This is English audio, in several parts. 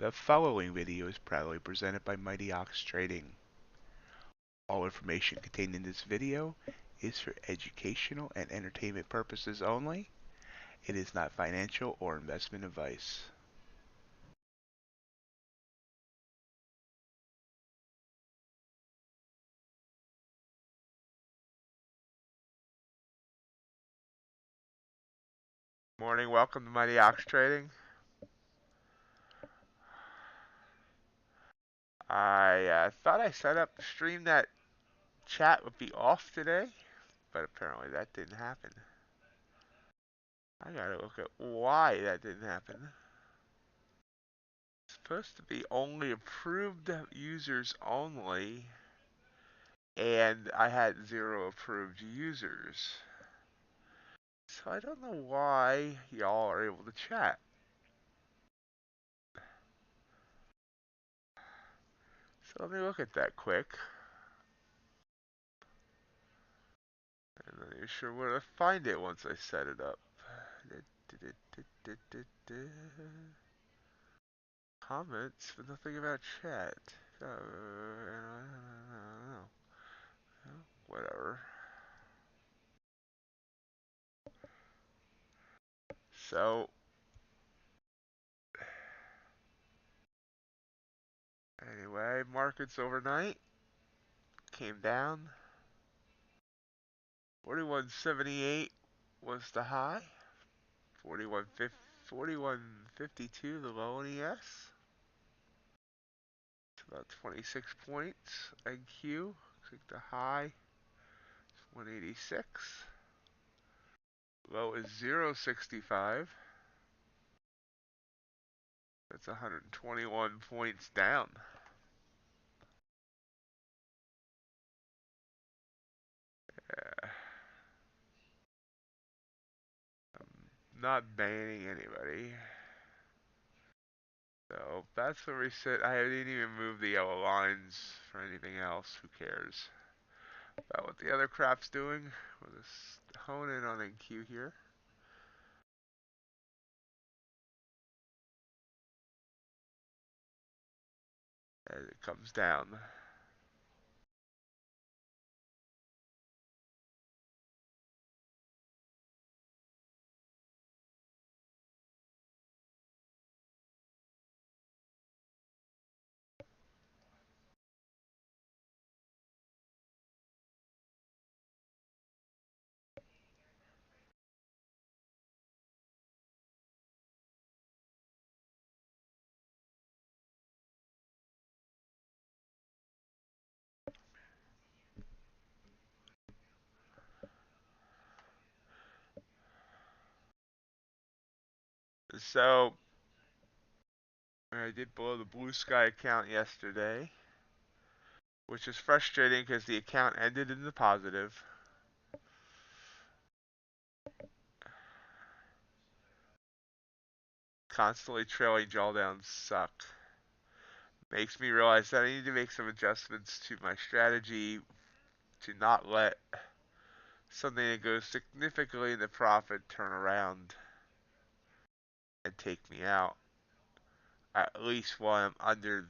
The following video is proudly presented by MightyOxTrading. All information contained in this video is for educational and entertainment purposes only. It is not financial or investment advice. Morning, welcome to MightyOxTrading. I thought I set up the stream that chat would be off today, but apparently that didn't happen. I gotta look at why that didn't happen. It's supposed to be only approved users only, and I had 0 approved users. So I don't know why y'all are able to chat. So let me look at that quick. And then you're sure where to find it once I set it up. Comments, but nothing about chat. Whatever. So, anyway, markets overnight came down. 41.78 was the high. 41.52 the low in ES. It's about 26 points. NQ, looks like the high is 186. Low is 0.65. That's 121 points down. Yeah. I'm not banning anybody. So that's where we sit. I didn't even move the yellow lines for anything else. Who cares about what the other crap's doing? We'll just hone in on NQ here. As it comes down. So I did blow the blue sky account yesterday, which is frustrating because the account ended in the positive. Constantly trailing drawdowns suck. Makes me realize that I need to make some adjustments to my strategy to not let something that goes significantly into profit turn around and take me out. At least while I'm under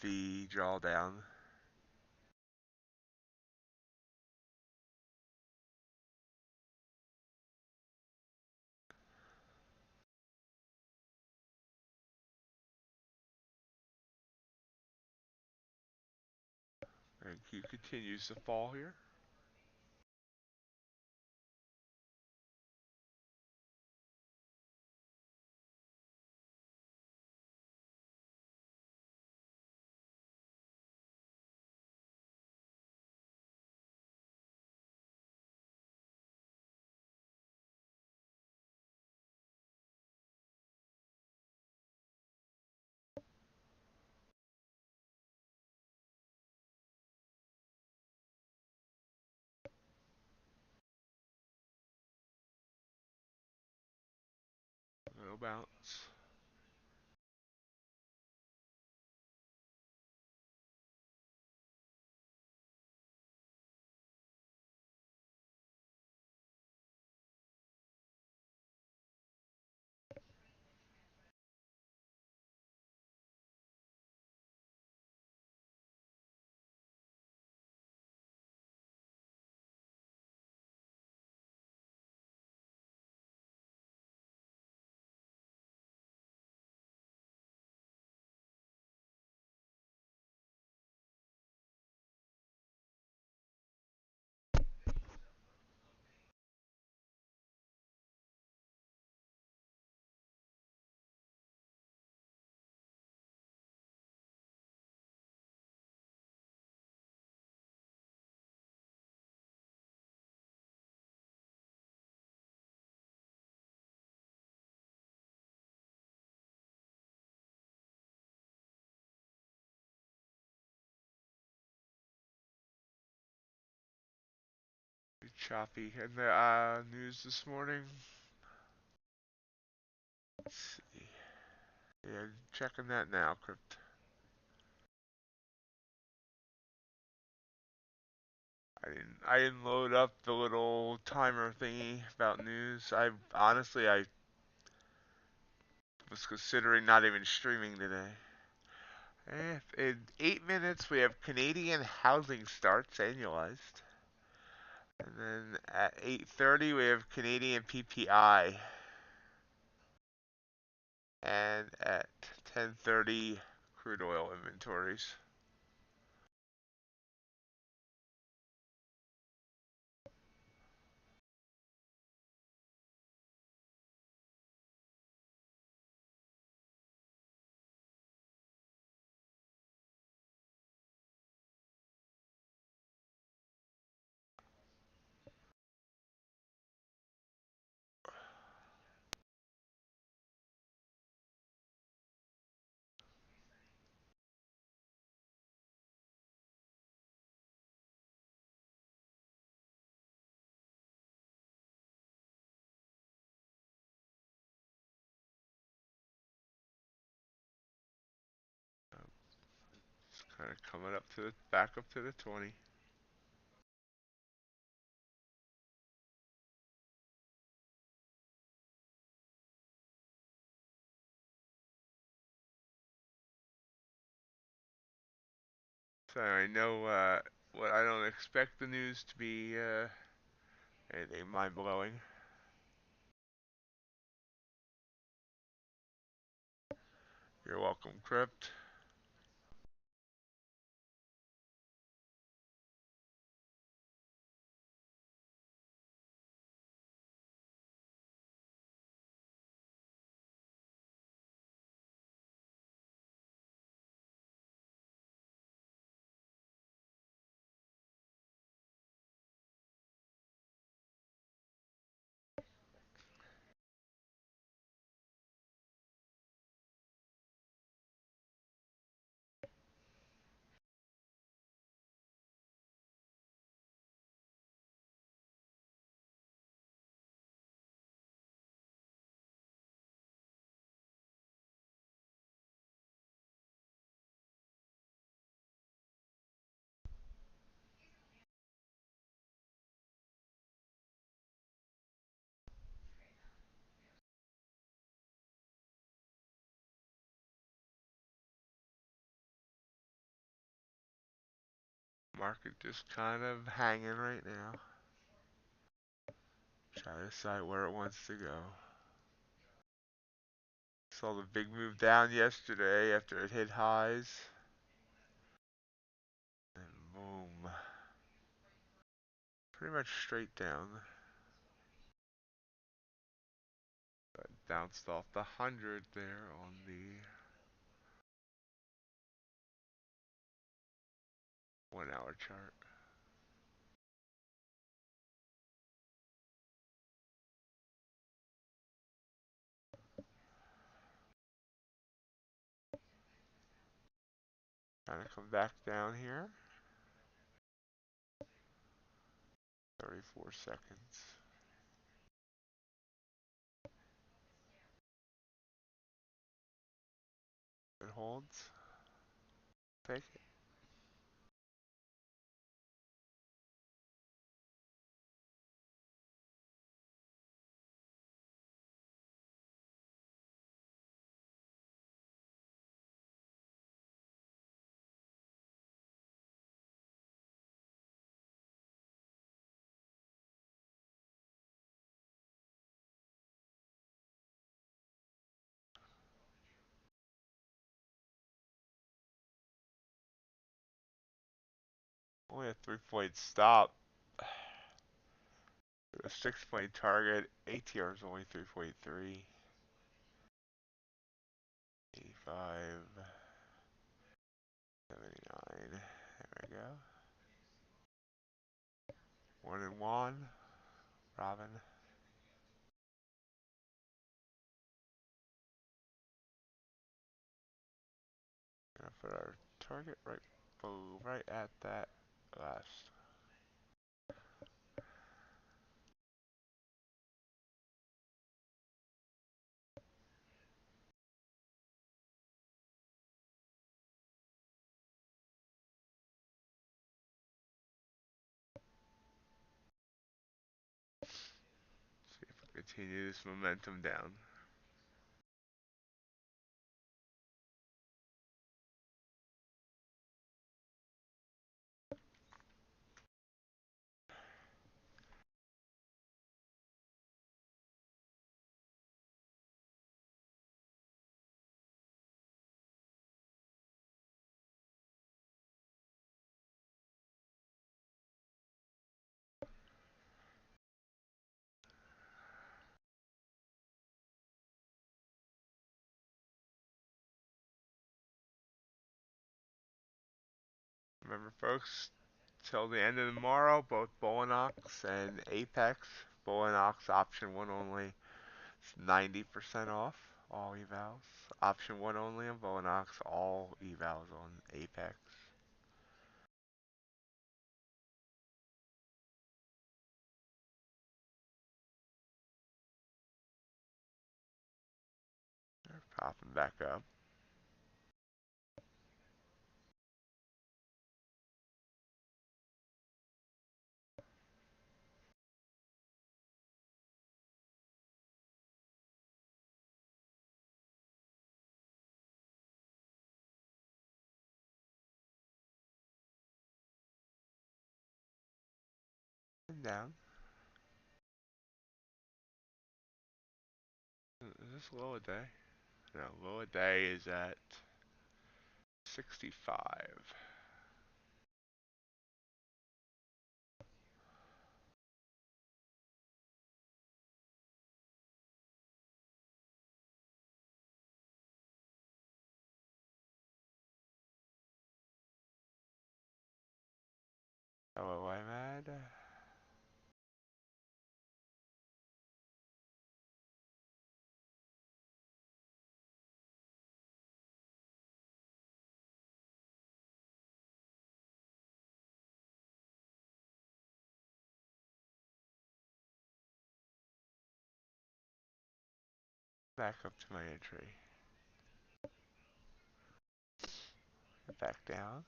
the drawdown. And Q continues to fall here. No bounce. choppy. And the news this morning. Let's see. Yeah, checking that now, Crypt. I didn't load up the little timer thingy about news. I honestly I was considering not even streaming today. In 8 minutes we have Canadian housing starts annualized. And then at 8:30 we have Canadian PPI. And at 10:30 crude oil inventories. It's kind of coming up to the back up to the 20. So I know what I don't expect the news to be anything mind blowing. You're welcome, Crypt. Market just kind of hanging right now. Try to decide where it wants to go. Saw the big move down yesterday after it hit highs. And boom. Pretty much straight down. But bounced off the 100 there on the 1 hour chart. Trying to come back down here. 34 seconds. It holds. Take it. Only a 3-point stop. A 6-point target. ATR is only 3.3. 85. 79. There we go. 1-1. Robin. Gonna put our target right at that last. continue this momentum down. Remember, folks, till the end of tomorrow, both Bullinox and Apex, Bullinox option 1 only, it's 90% off all evals. Option 1 only on Bullinox, all evals on Apex. They're popping back up. And down. Is this low a day? No, low a day is at 65. Hello, I'm mad. Back up to my entry. Back down.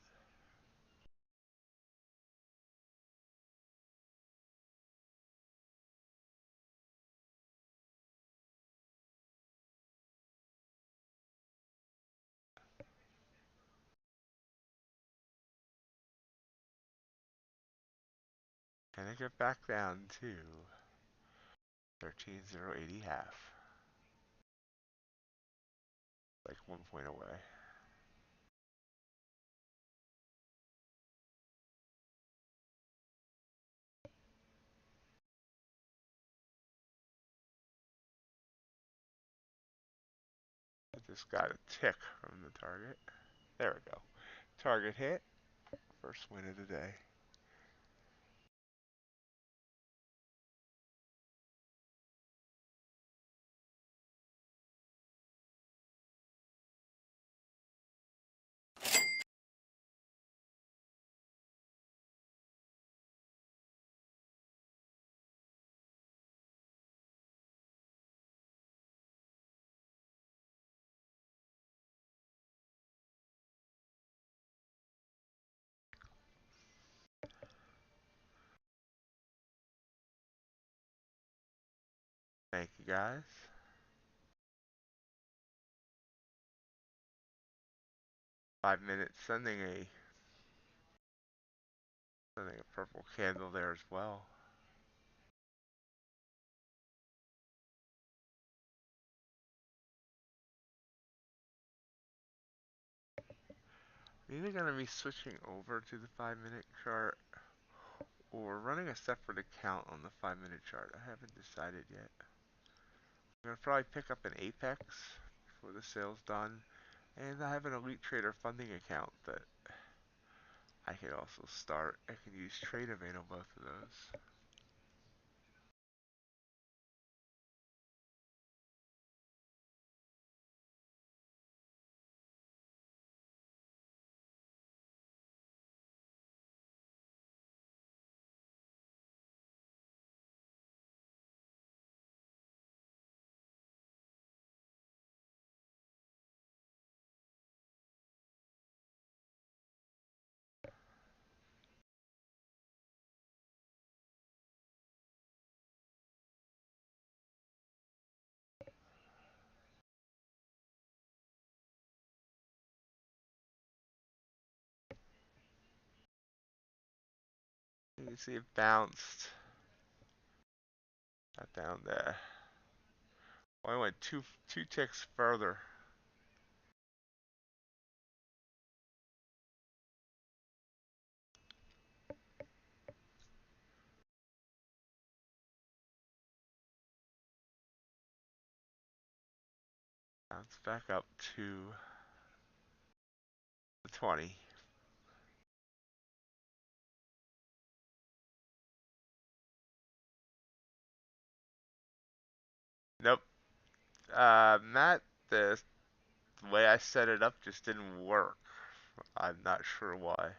Can I get back down to 13,080 half? Like 1 point away. I just got a tick from the target. There we go. Target hit. First win of the day. Thank you, guys. 5 minutes sending a purple candle there as well. I'm either going to be switching over to the 5-minute chart or running a separate account on the 5-minute chart. I haven't decided yet. I'm going to probably pick up an Apex before the sale's done. And I have an Elite Trader funding account that I can also start. I can use Tradovate on both of those. You can see it bounced. Got down there. Well, I went two ticks further. Bounce back up to the 20. Nope. The way I set it up just didn't work. I'm not sure why.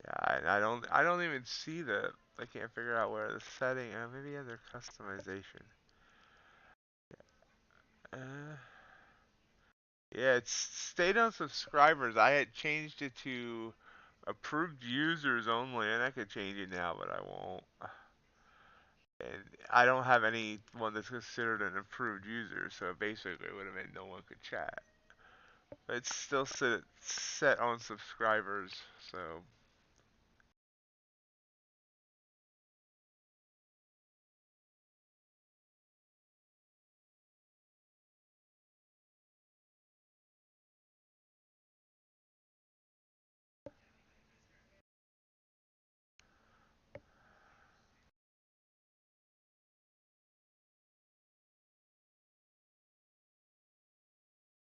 Yeah, I don't even see I can't figure out where the setting, maybe under customization. Uh, yeah, it's stayed on subscribers. I had changed it to approved users only, and I could change it now, but I won't. And I don't have anyone that's considered an approved user, so basically it would have meant no one could chat. But it's still set on subscribers, so.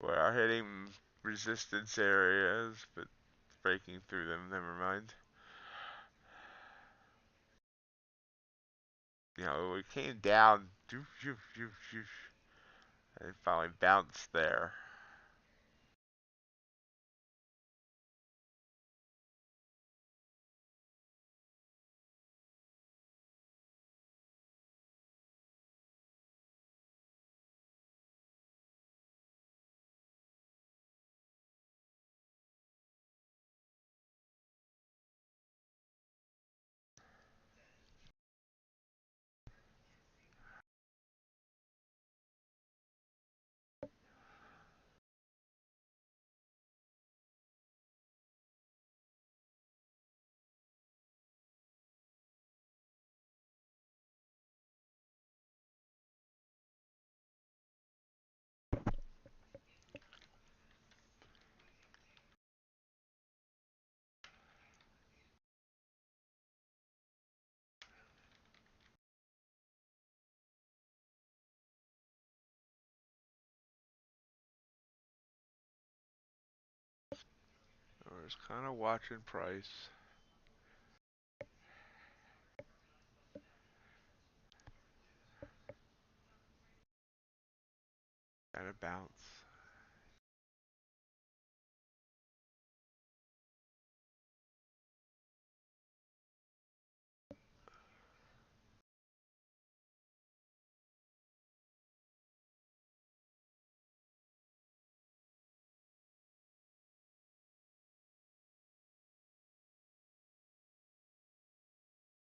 We are hitting resistance areas, but breaking through them, never mind. You know, we came down, and finally bounced there. I was kind of watching price. Kind of bounce.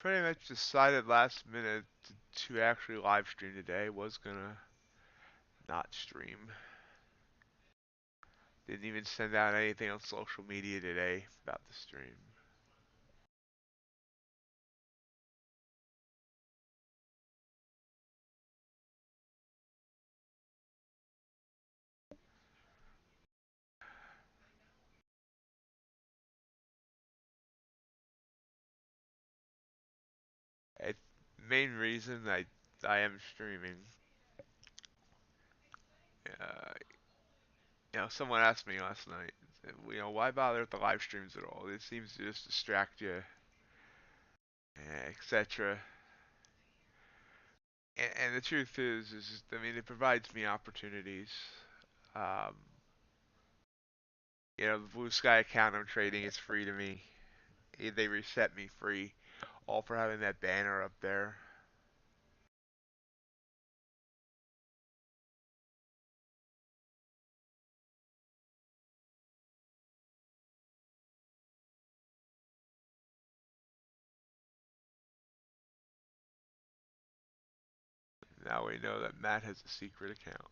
Pretty much decided last minute to actually live stream today. Was gonna not stream. Didn't even send out anything on social media today about the stream. It, main reason I am streaming. Uh, someone asked me last night, why bother with the live streams at all? It seems to just distract you, etc. And the truth is, I mean, it provides me opportunities. Um, the Blue Sky account I'm trading is free to me. They reset me free, all for having that banner up there. Now we know that Matt has a secret account.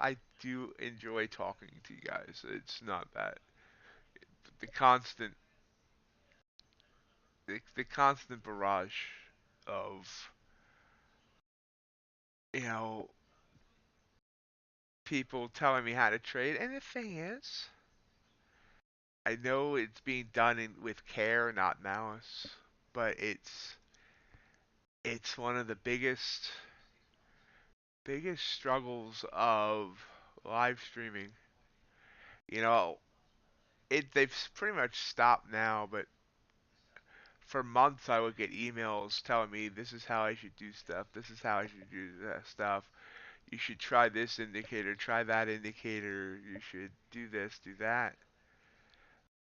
I do enjoy talking to you guys. It's not that the constant, the constant barrage of you know people telling me how to trade. And the thing is, I know it's being done with care, not malice, but it's one of the biggest struggles of live streaming. You know, they've pretty much stopped now, but for months I would get emails telling me this is how I should do stuff, this is how I should do that stuff. You should try this indicator, try that indicator, you should do this, do that.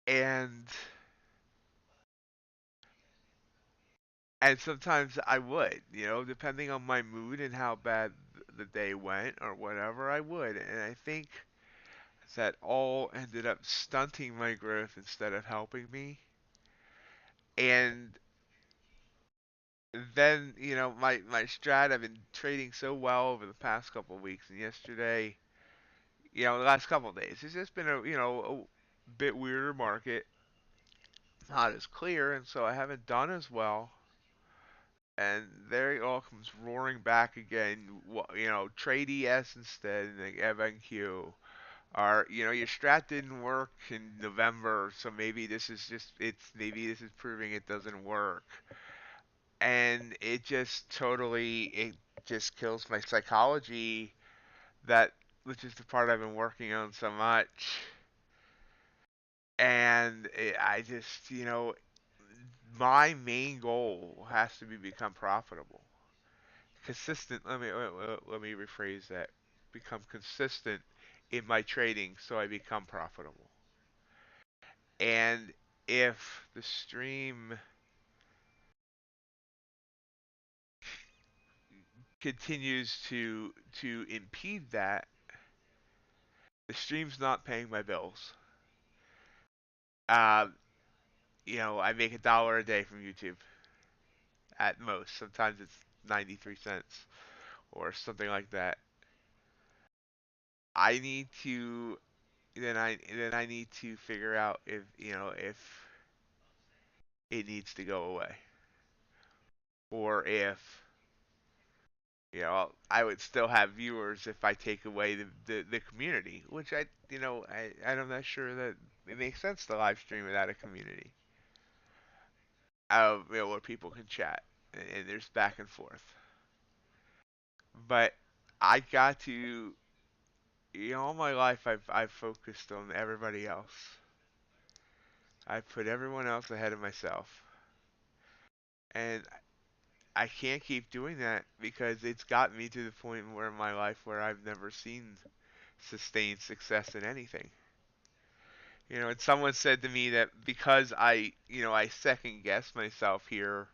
And and sometimes I would, depending on my mood and how bad the day went or whatever, I would. And I think that all ended up stunting my growth instead of helping me. And then, my strat, I've been trading so well over the past couple of weeks, and yesterday, the last couple of days, it's just been a bit weirder market, not as clear, and so I haven't done as well. And there it all comes roaring back again. Trade ES instead, and like FNQ. Or, your strat didn't work in November, so maybe this is proving it doesn't work. And it just kills my psychology, that which is the part I've been working on so much. And I just, my main goal has to be become profitable. Consistent, let me rephrase that. Become consistent in my trading so I become profitable. And if the stream continues to impede that, the stream's not paying my bills. Uh, I make $1 a day from YouTube at most. Sometimes it's 93 cents or something like that. I need to then I need to figure out if it needs to go away, or if I would still have viewers if I take away the community, which I'm not sure that it makes sense to live stream without a community, where people can chat and there's back and forth. But I got to, all my life I've focused on everybody else. I put everyone else ahead of myself, and I can't keep doing that because it's got me to the point where in my life where I've never seen sustained success in anything. And someone said to me that because I second guess myself here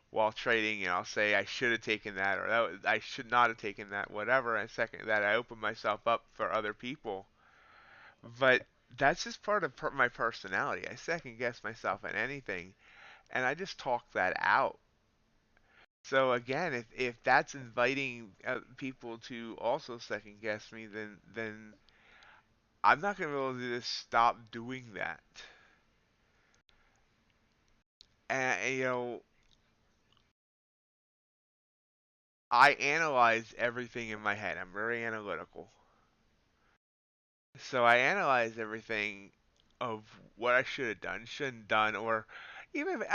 while trading, I'll say I should have taken that, or I should not have taken that, whatever. I second that, I open myself up for other people. But that's just part of my personality. I second guess myself in anything, and I just talk that out. So again, if that's inviting people to also second guess me, then I'm not gonna be able to just stop doing that. And I analyze everything in my head. I'm very analytical. So I analyze everything of what I should have done, shouldn't done, or even if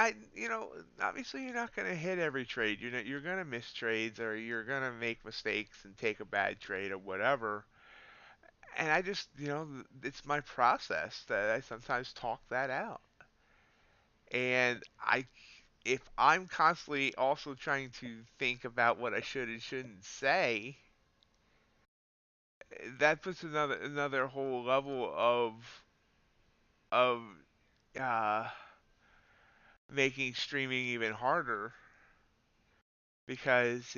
obviously you're not gonna hit every trade. You're gonna miss trades, or you're gonna make mistakes and take a bad trade or whatever. And I just, it's my process that I sometimes talk that out. And if I'm constantly also trying to think about what I should and shouldn't say, that puts another whole level of uh, making streaming even harder. because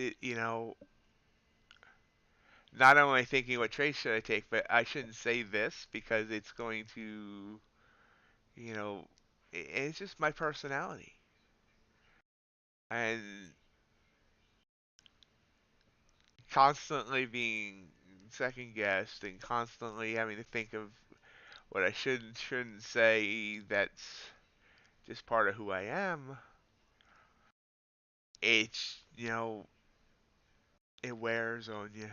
not only thinking what trade should I take, but I shouldn't say this because it's going to, you know, it's just my personality. And constantly being second guessed and constantly having to think of what I should and shouldn't say, that's just part of who I am. It's, it wears on you.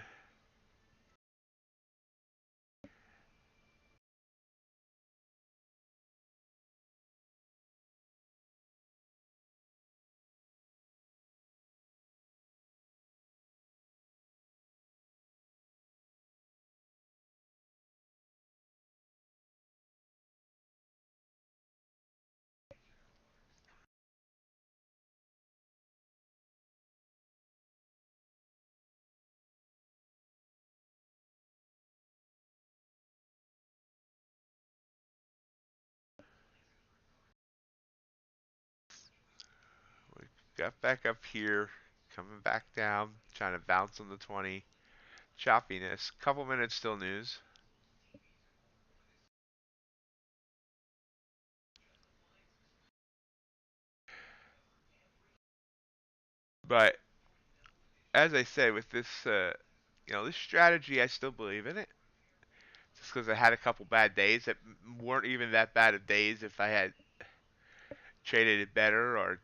We got back up here, coming back down, trying to bounce on the 20. Choppiness. Couple minutes still news. But as I say, with this strategy, I still believe in it. Just because I had a couple bad days that weren't even that bad of days if I had traded it better or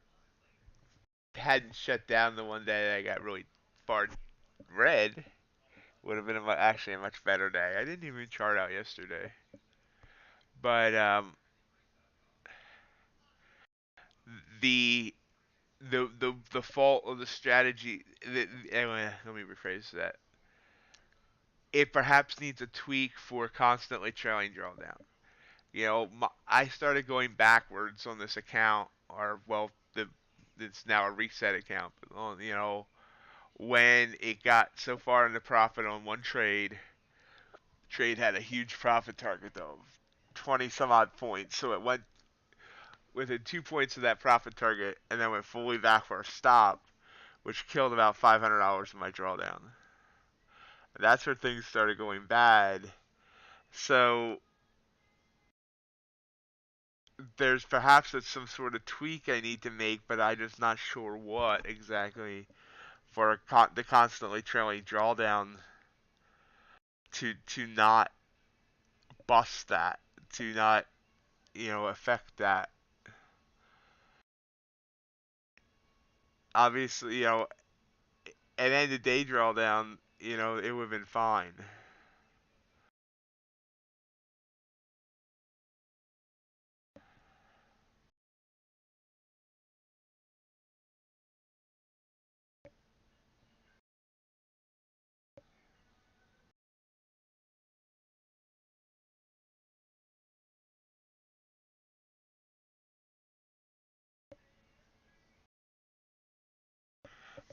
hadn't shut down the one day that I got really far red. Would have been actually a much better day. I didn't even chart out yesterday. But the the fault of the strategy. Anyway, let me rephrase that. It perhaps needs a tweak for constantly trailing drawdown. I started going backwards on this account, or well, it's now a reset account. But when it got so far into profit on one trade had a huge profit target though, 20 some odd points. So it went within 2 points of that profit target, and then went fully back for a stop, which killed about $500 in my drawdown. That's where things started going bad. So there's perhaps some sort of tweak I need to make, but I'm just not sure what exactly for the constantly trailing drawdown to not bust that, to not affect that. Obviously, an end of day drawdown, it would have been fine.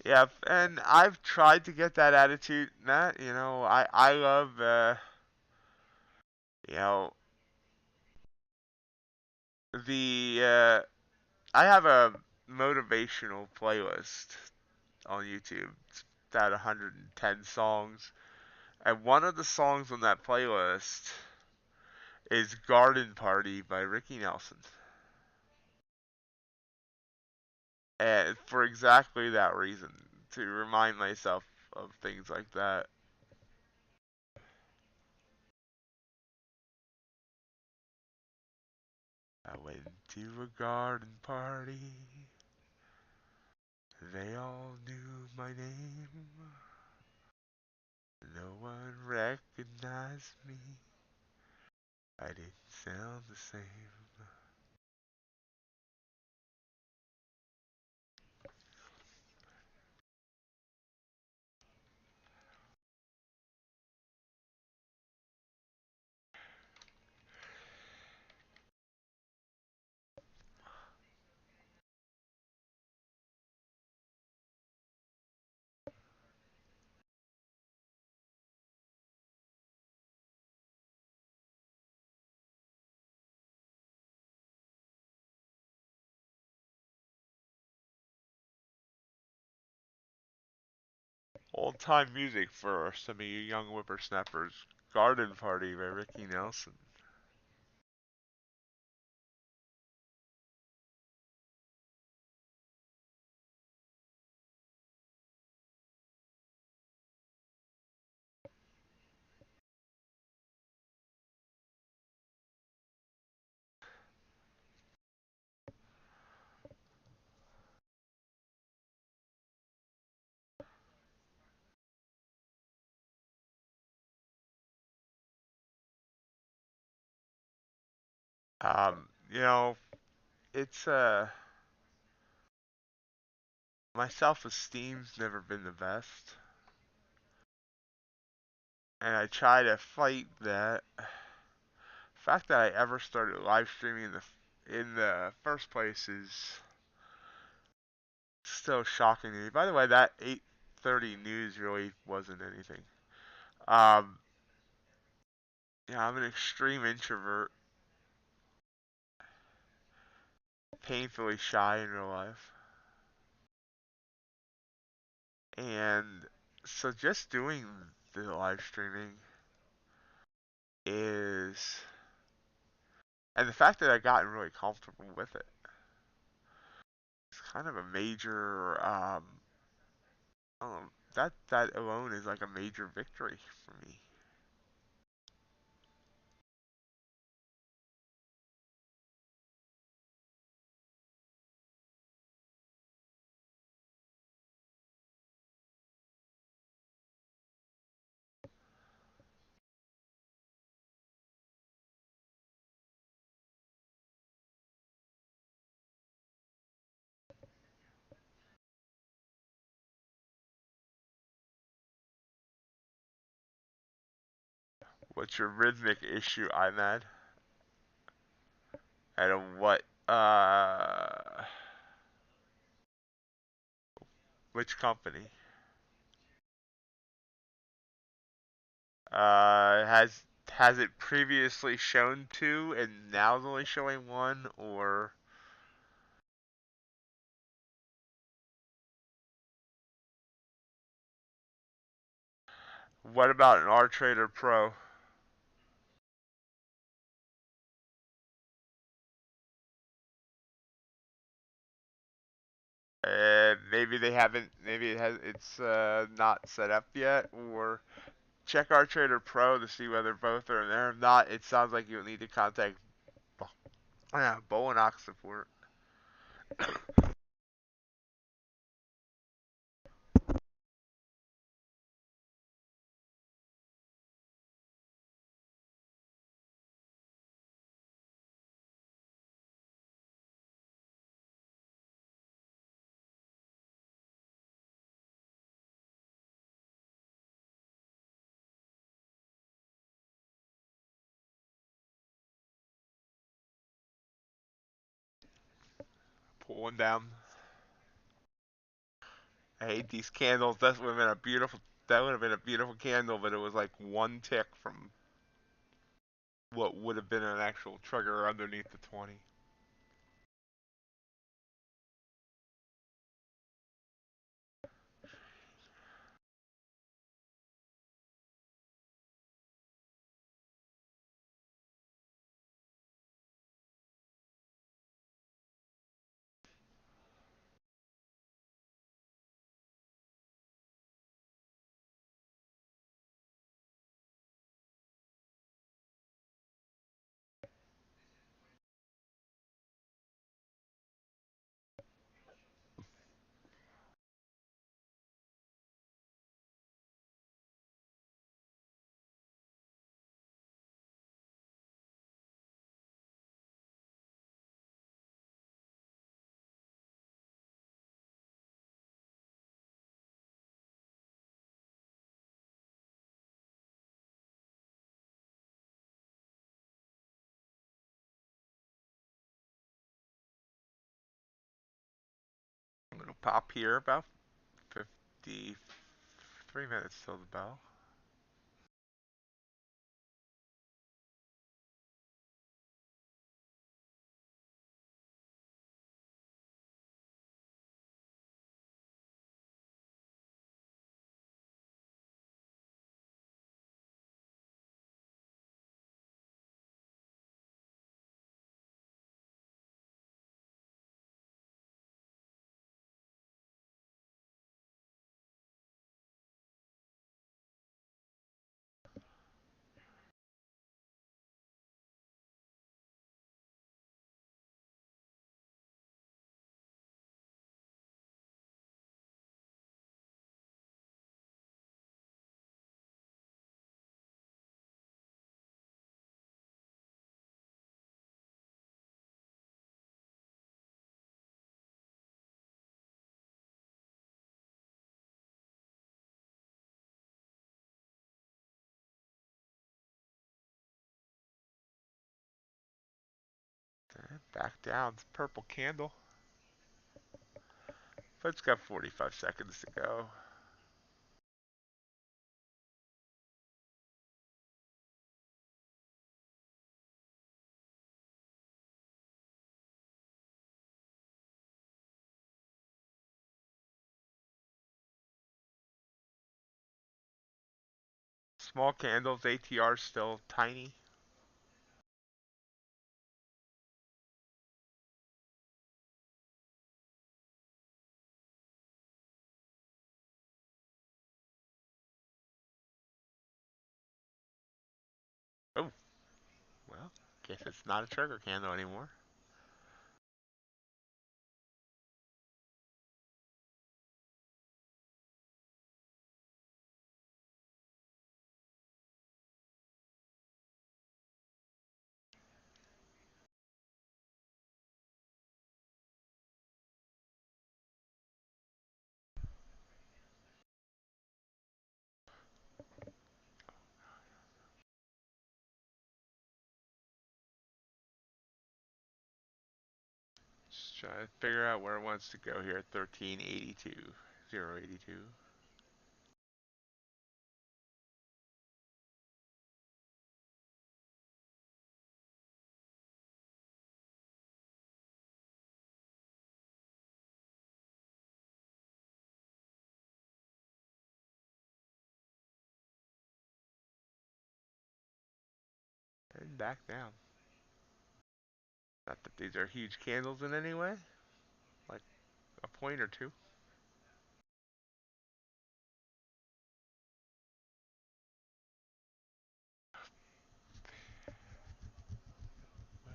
Yeah, and I've tried to get that attitude, Matt. I love you know the I have a motivational playlist on YouTube. It's about 110 songs, and one of the songs on that playlist is "Garden Party" by Ricky Nelson, and for exactly that reason, to remind myself of things like that. I went to a garden party. They all knew my name. No one recognized me. I didn't sound the same. Old time music for some of you young whippersnappers. Garden Party by Ricky Nelson. You know, it's my self-esteem's never been the best, and I try to fight that. The fact that I ever started live streaming in the first place is still shocking to me. By the way, that 8:30 news really wasn't anything. Um, yeah, I'm an extreme introvert, painfully shy in real life, and so just doing the live streaming is, and the fact that I've gotten really comfortable with it, it's kind of a major, that alone is like a major victory for me. What's your rhythmic issue, Imad? And what, which company? Has it previously shown two and now it's only showing one, or what about an R Trader Pro? Maybe they haven't. Maybe it's not set up yet. Or check our Trader Pro to see whether both are in there. If not, it sounds like you'll need to contact Bowenox support. Pull one down. I hate these candles. That would have been a beautiful. That would have been a beautiful candle, but it was like one tick from what would have been an actual trigger underneath the 20. A little pop here, about 53 minutes till the bell. Back down. Purple candle. But it's got 45 seconds to go. Small candles, ATR still tiny. Oh, well, guess it's not a trigger candle anymore. Just trying to figure out where it wants to go here. 1382. 082. And back down. Not that these are huge candles in any way. Like a point or two. Well,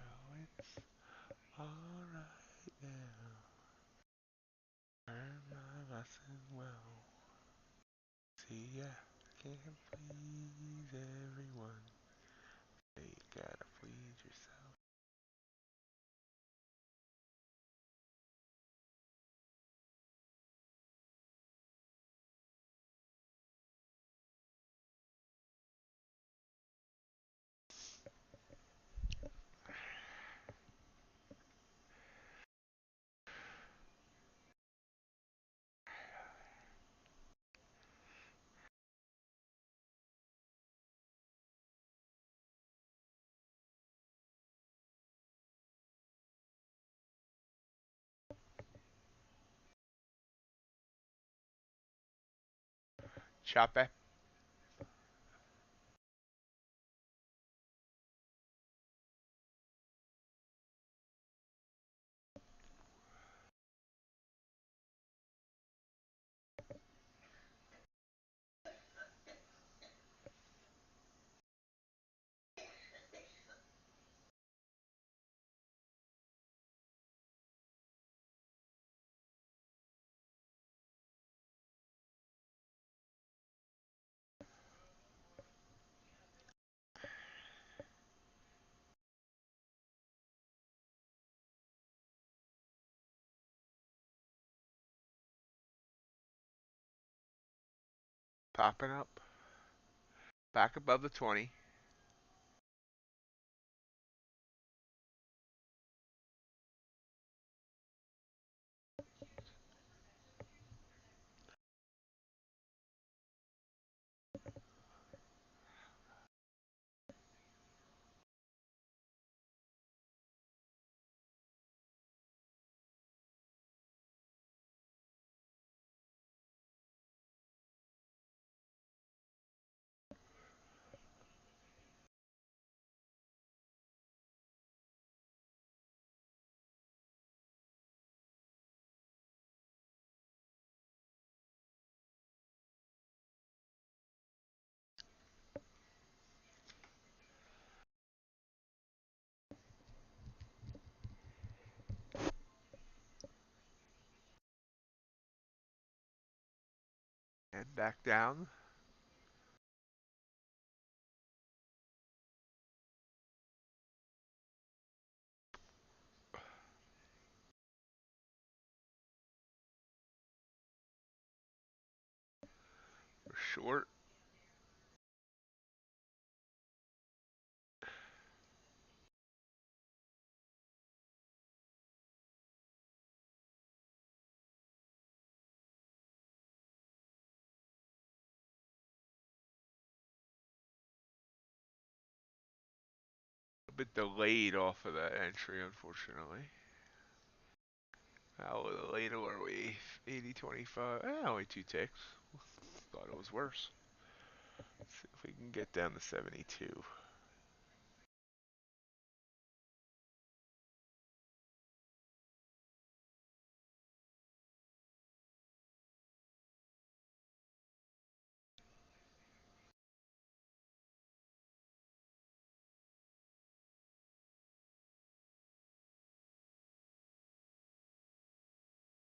it's alright now. Learn my lesson well. See, ya can't please everyone. So you gotta please yourself. Chop it. Popping up. Back above the 20. And back down. We're short. bit delayed off of that entry, unfortunately. How late were we? 80.25. Only 2 ticks. Thought it was worse. Let's see if we can get down to 72.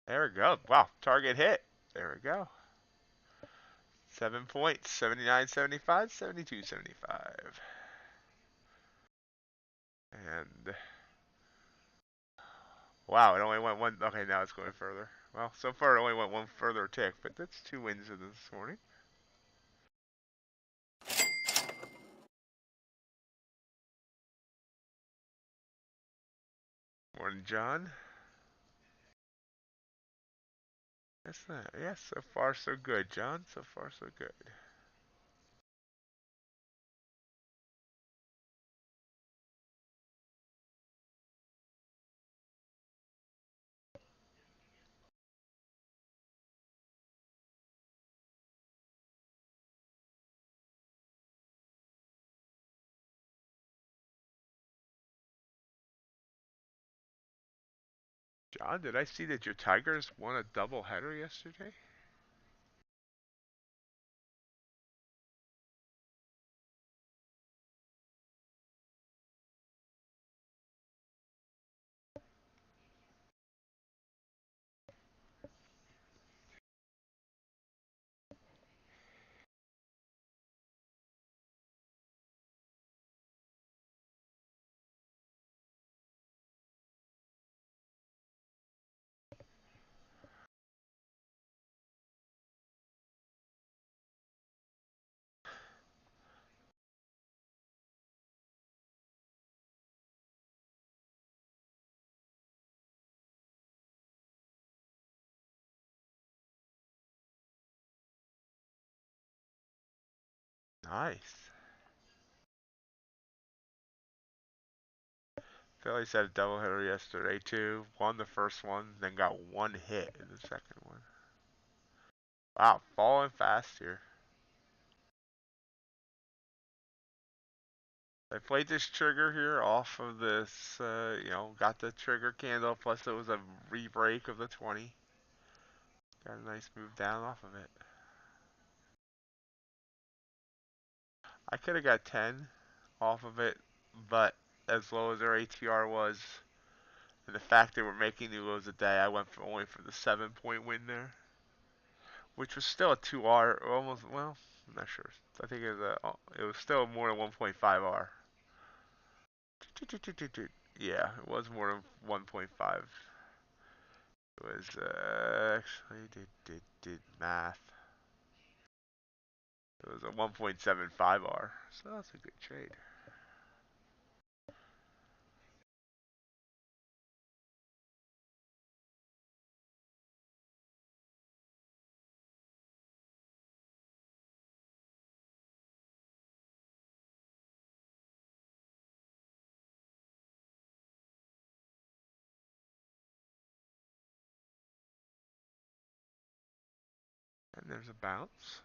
There we go. Wow, target hit. There we go. 7 points. 79.75, 72.75. And wow, it only went one. Okay, now it's going further. Well, so far it only went one further tick, but that's 2 wins in this morning. Morning, John. That's not. Yes, so far so good, John. So far so good. John, did I see that your Tigers won a doubleheader yesterday? Nice. Phillies had a doubleheader yesterday too. Won the first one, then got one hit in the second one. Wow, falling fast here. I played this trigger here off of this, got the trigger candle, plus it was a re-break of the 20. Got a nice move down off of it. I could have got 10 off of it, but as low as their ATR was, and the fact they were making new lows a day, I went for only for the 7-point win there, which was still a 2R, almost. Well, I'm not sure. I think it was still more than 1.5 R. Yeah, it was more than 1.5. It was actually did math. It was a 1.75 R, so that's a good trade. And there's a bounce.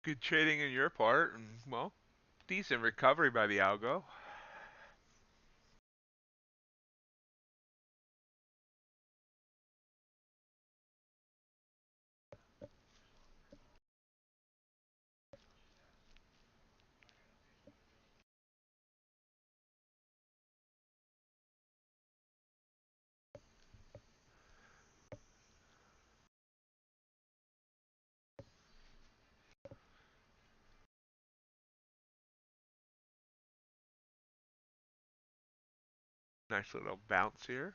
Good trading in your part, and well, decent recovery by the algo. Nice little bounce here.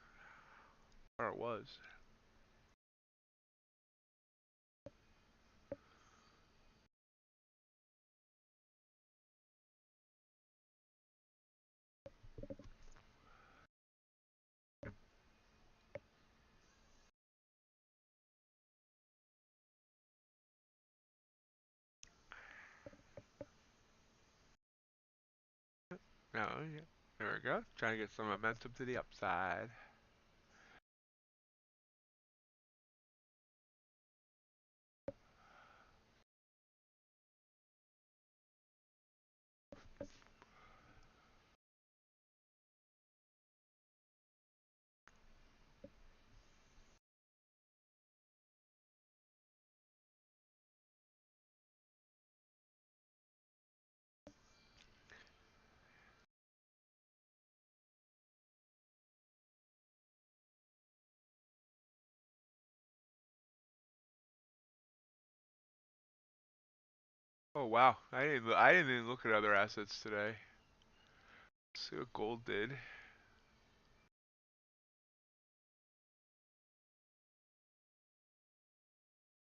Or it was. No, yeah. There we go. Trying to get some momentum to the upside. Oh wow, I didn't even look at other assets today. Let's see what gold did.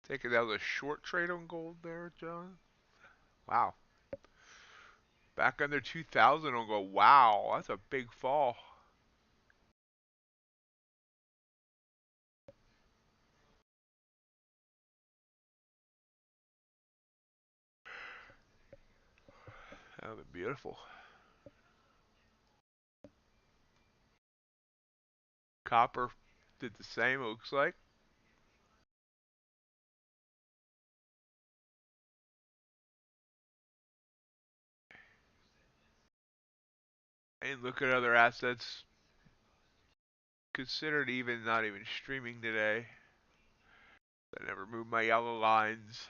Taking out a short trade on gold there, John. Wow. Back under 2,000 on gold. Wow, that's a big fall. That would be beautiful. Copper did the same, it looks like. And look at other assets considered even not even streaming today. I never moved my yellow lines.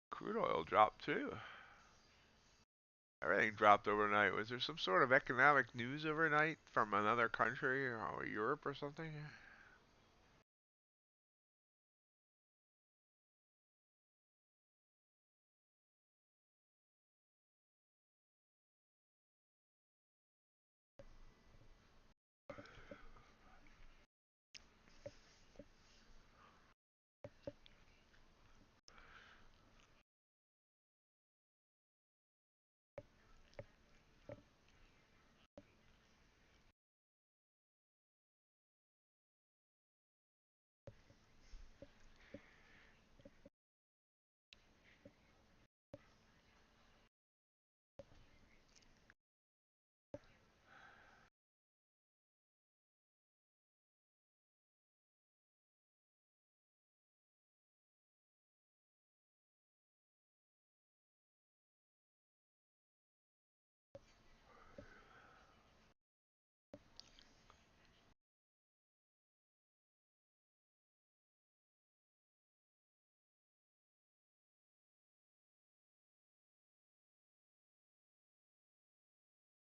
Crude oil dropped too. Everything dropped overnight. Was there some sort of economic news overnight from another country or Europe or something?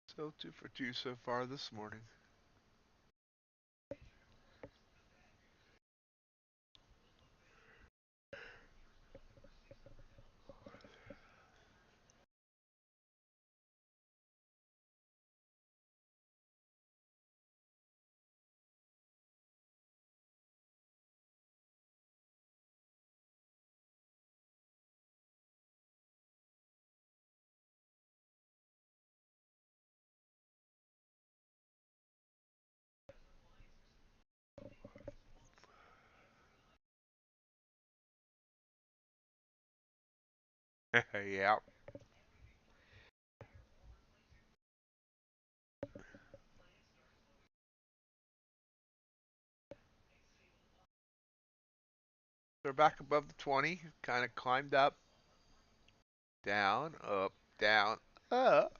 Still 2 for 2 so far this morning. Yeah. They're back above the 20. Kind of climbed up, down, up, down, up.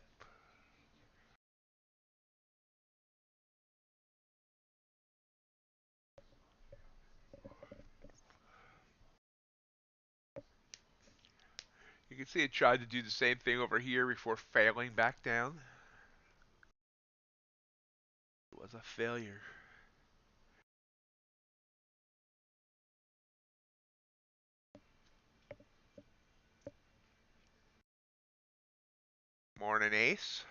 You can see it tried to do the same thing over here before failing back down. It was a failure. Morning, Ace.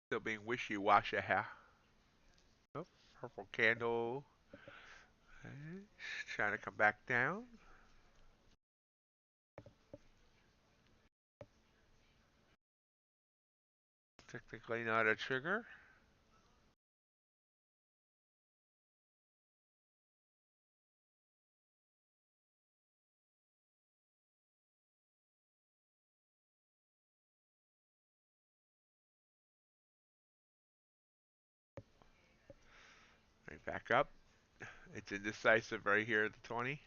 Still being wishy-washy here. Oh, purple candle. Okay. Trying to come back down. Technically not a trigger. Right back up. It's indecisive right here at the 20.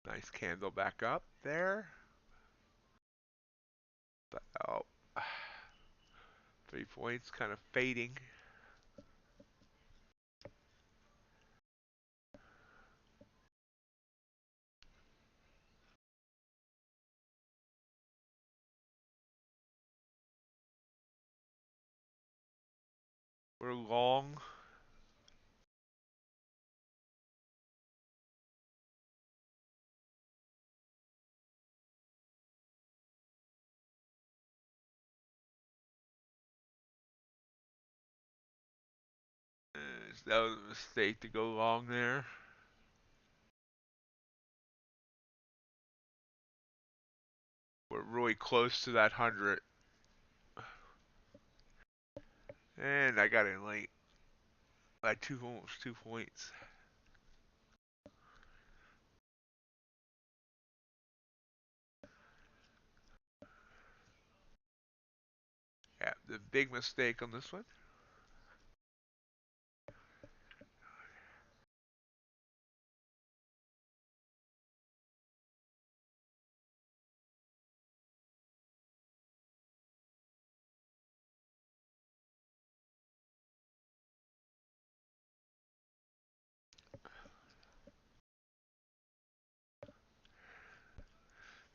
Nice candle back up there. But, oh, 3 points kind of fading. We're long. That was a mistake to go long there. We're really close to that 100. And I got in late by almost 2 points. Yeah, the big mistake on this one.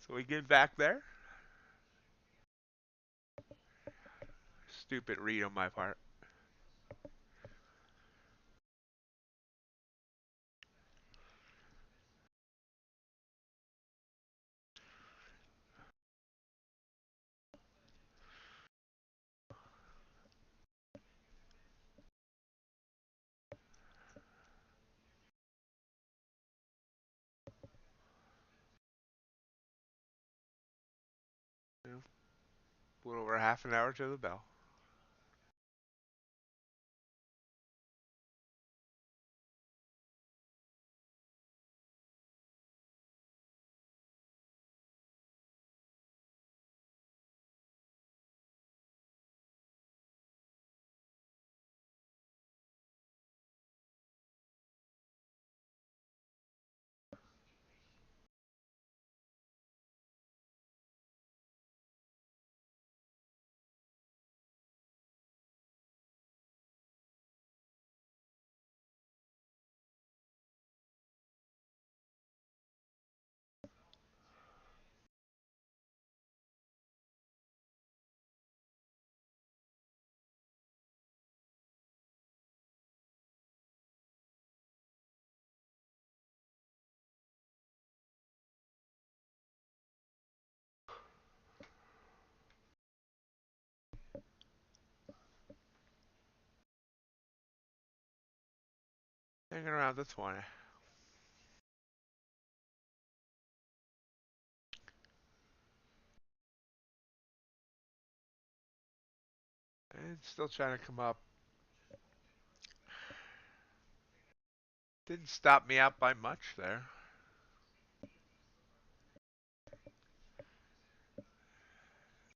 So we get back there. Stupid read on my part. A little over half an hour to the bell. Hanging around the 20. It's still trying to come up. Didn't stop me out by much there.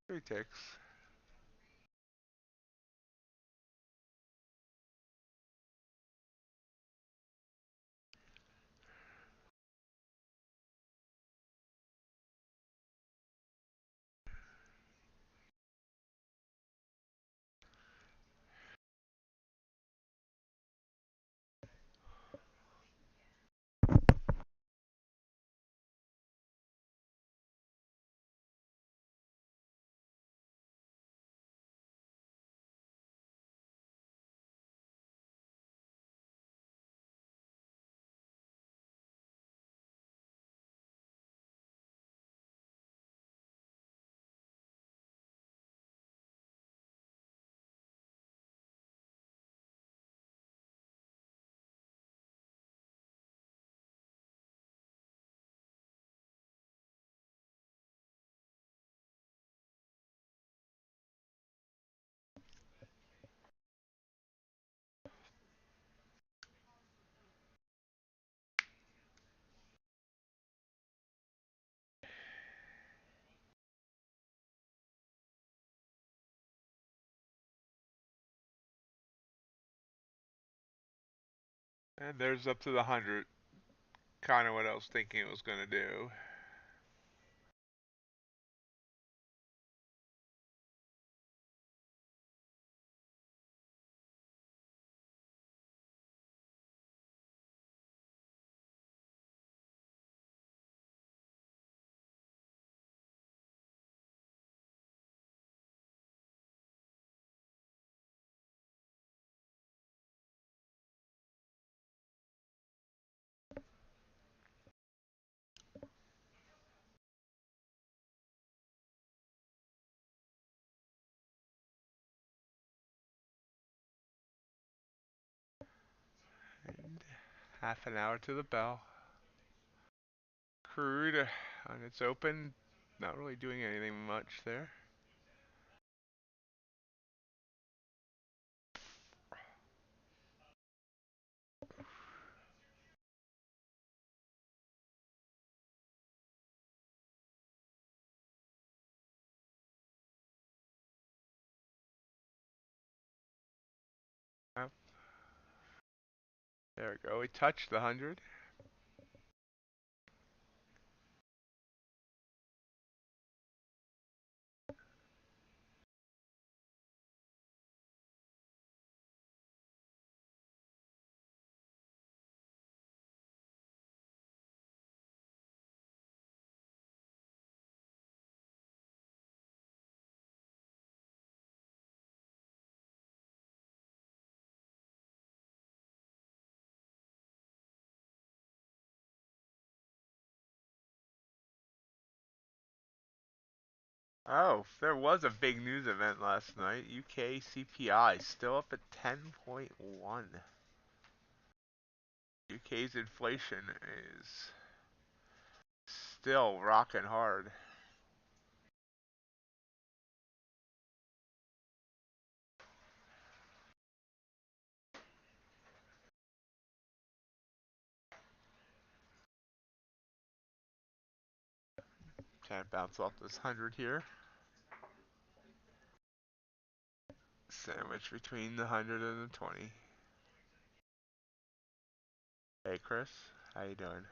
3 ticks. And there's up to the 100. Kind of what I was thinking it was going to do. And half an hour to the bell. Crude on its open. Not really doing anything much there. Oh, there we go. We touched the 100. Oh, there was a big news event last night. UK CPI still up at 10.1. UK's inflation is still rocking hard. Trying to bounce off this 100 here. Sandwich between the 100 and the 20. Hey Chris, how you doing?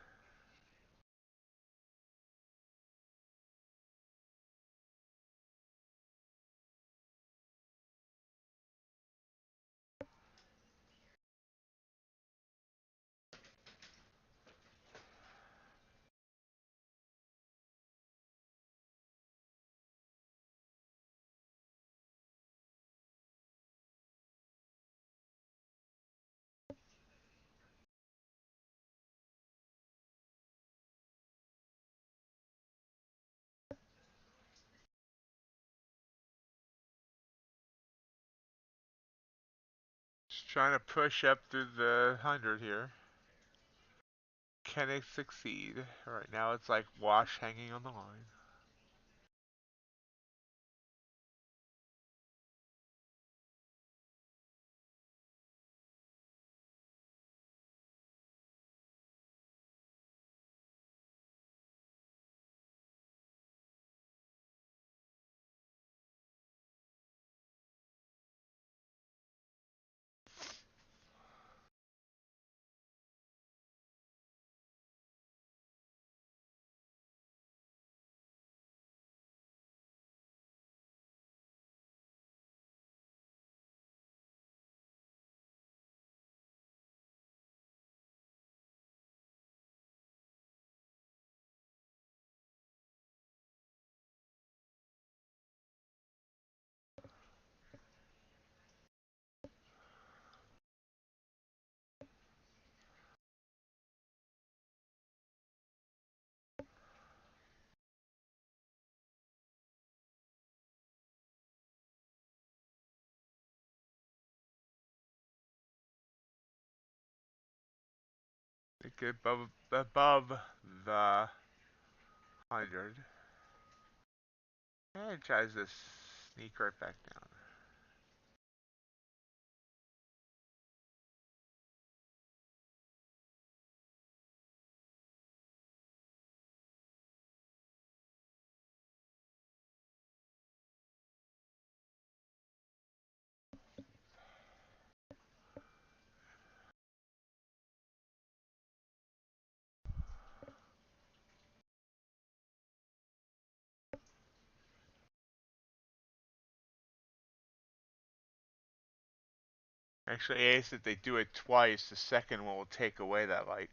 Just trying to push up through the 100 here. Can it succeed? Right now it's like wash hanging on the line. Get above the 100. And it tries to sneak right back down. Actually, Ace, if they do it twice, the second one will take away that like.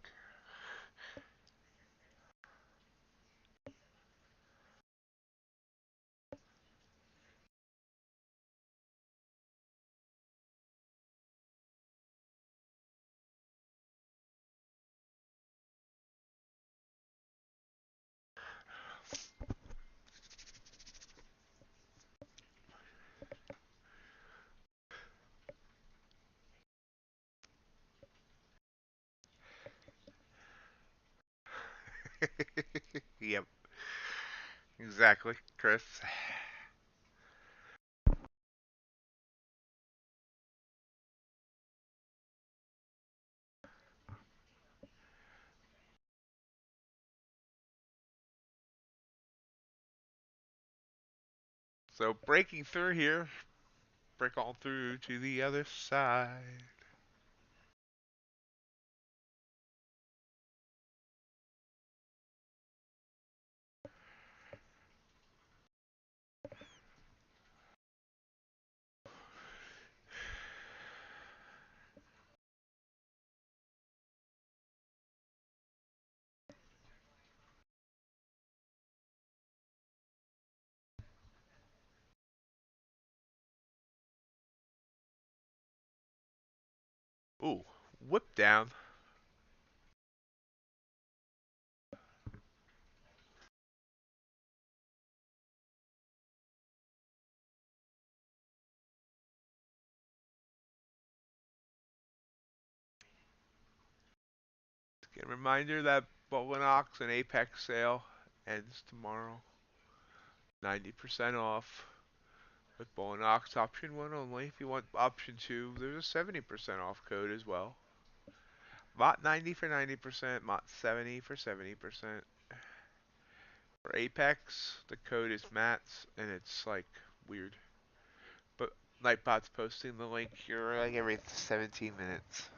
Yep, exactly, Chris. So breaking through here, break on through to the other side. Ooh, whip down. Get a reminder that Bowlinox and Apex sale ends tomorrow. 90% off with Bowlinox option 1 only. If you want option 2, there's a 70% off code as well. Bot 90 for 90%, Bot 70 for 70%. For Apex, the code is Mats, and it's like weird. But Nightbot's posting the link here like every 17 minutes.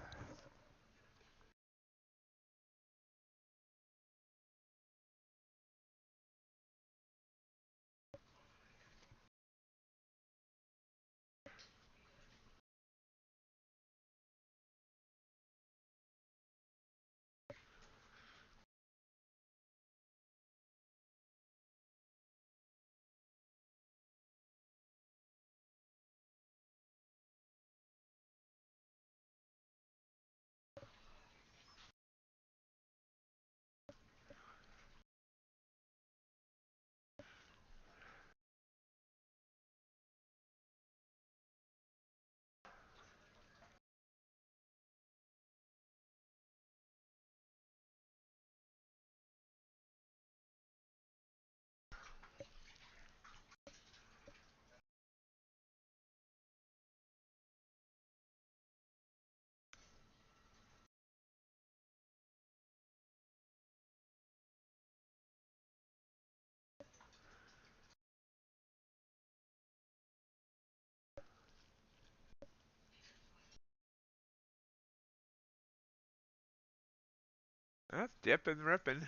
Dipping, ripping.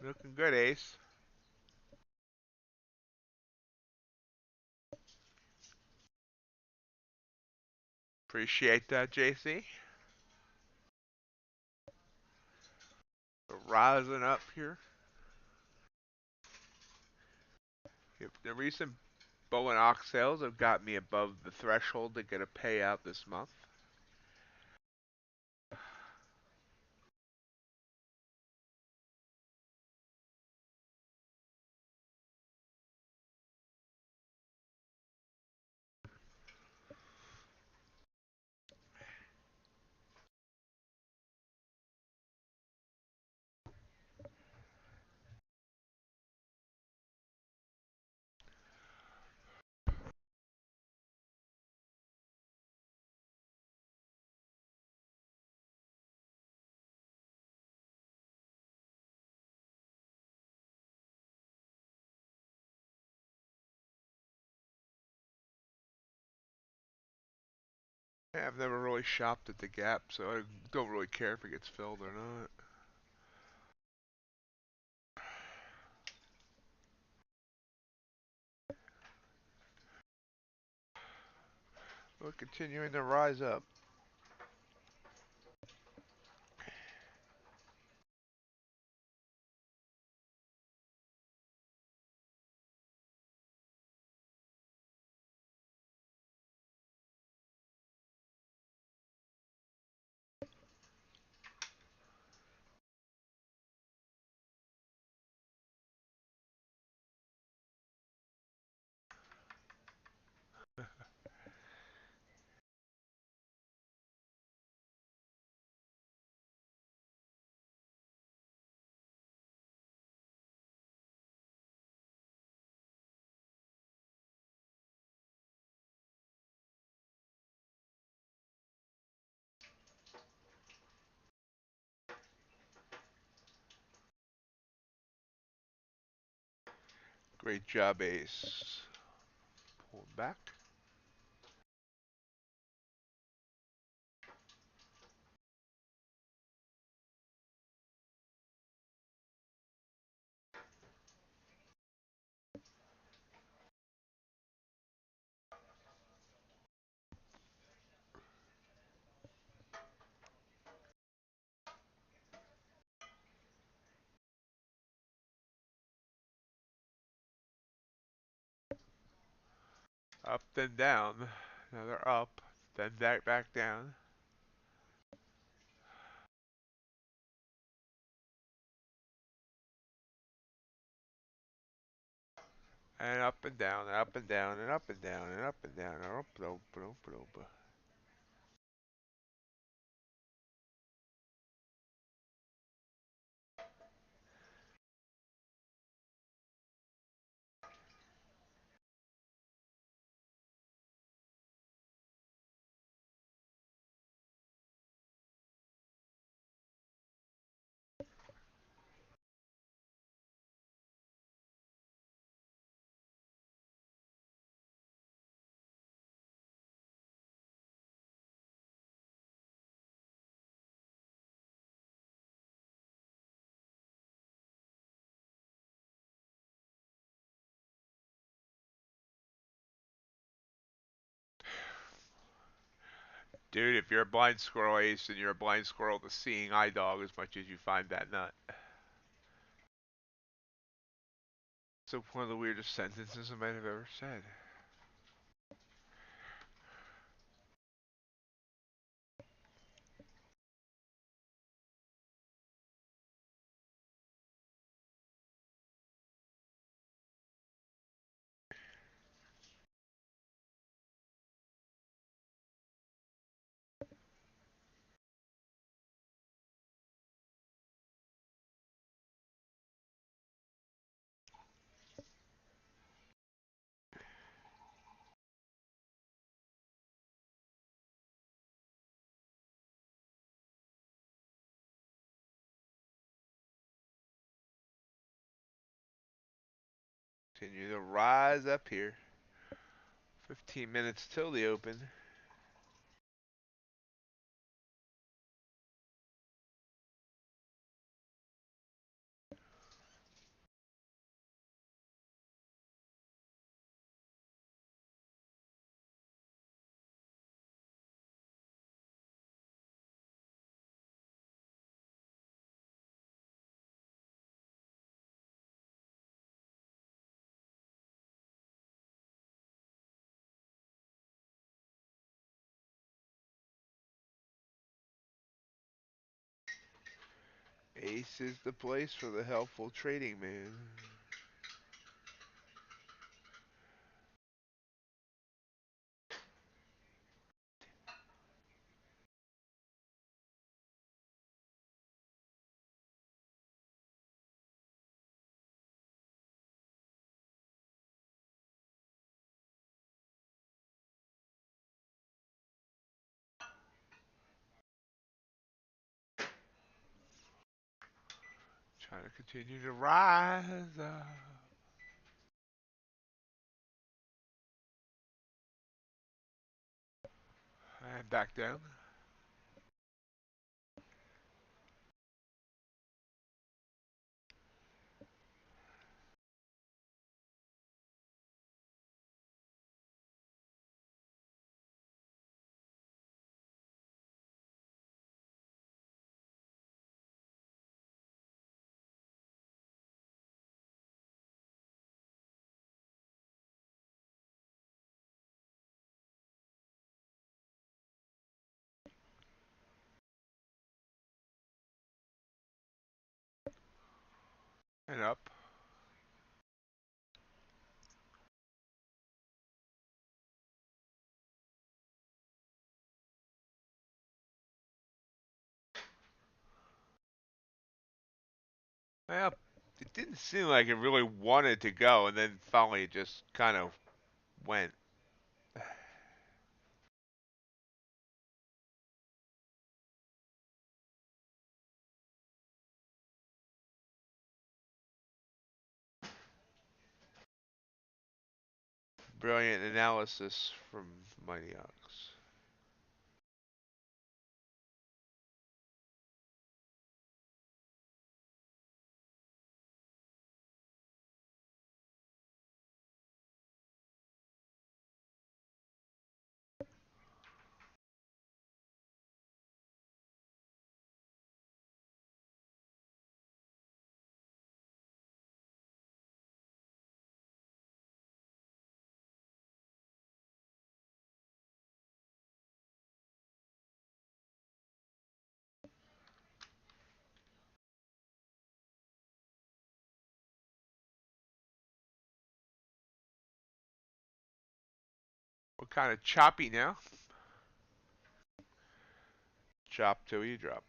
Looking good, Ace. Appreciate that, JC. Rising up here. The recent Bow and Ox sales have got me above the threshold to get a payout this month. I've never really shopped at the Gap, so I don't really care if it gets filled or not. We're continuing to rise up. Great job, Ace. Pull it back. Up, then down. Now they're up, then back down. And up and down, and up and down, and up and down, and up and down, and up and up and up and up. Dude, if you're a blind squirrel, Ace, then you're a blind squirrel to seeing eye dog as much as you find that nut. So one of the weirdest sentences I might have ever said. Continue to rise up here. 15 minutes till the open. Ace is the place for the helpful trading man. Trying to continue to rise up. And back down. And up. Well, it didn't seem like it really wanted to go, and then finally it just kind of went. Brilliant analysis from MightyOx. We're kind of choppy now. Chop till you drop.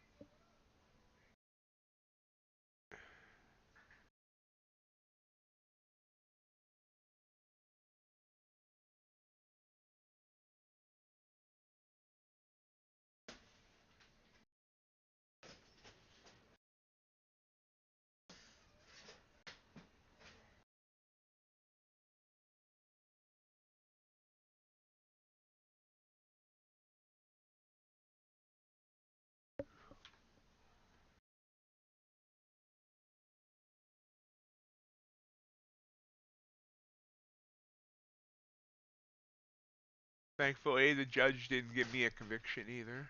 Thankfully, the judge didn't give me a conviction either.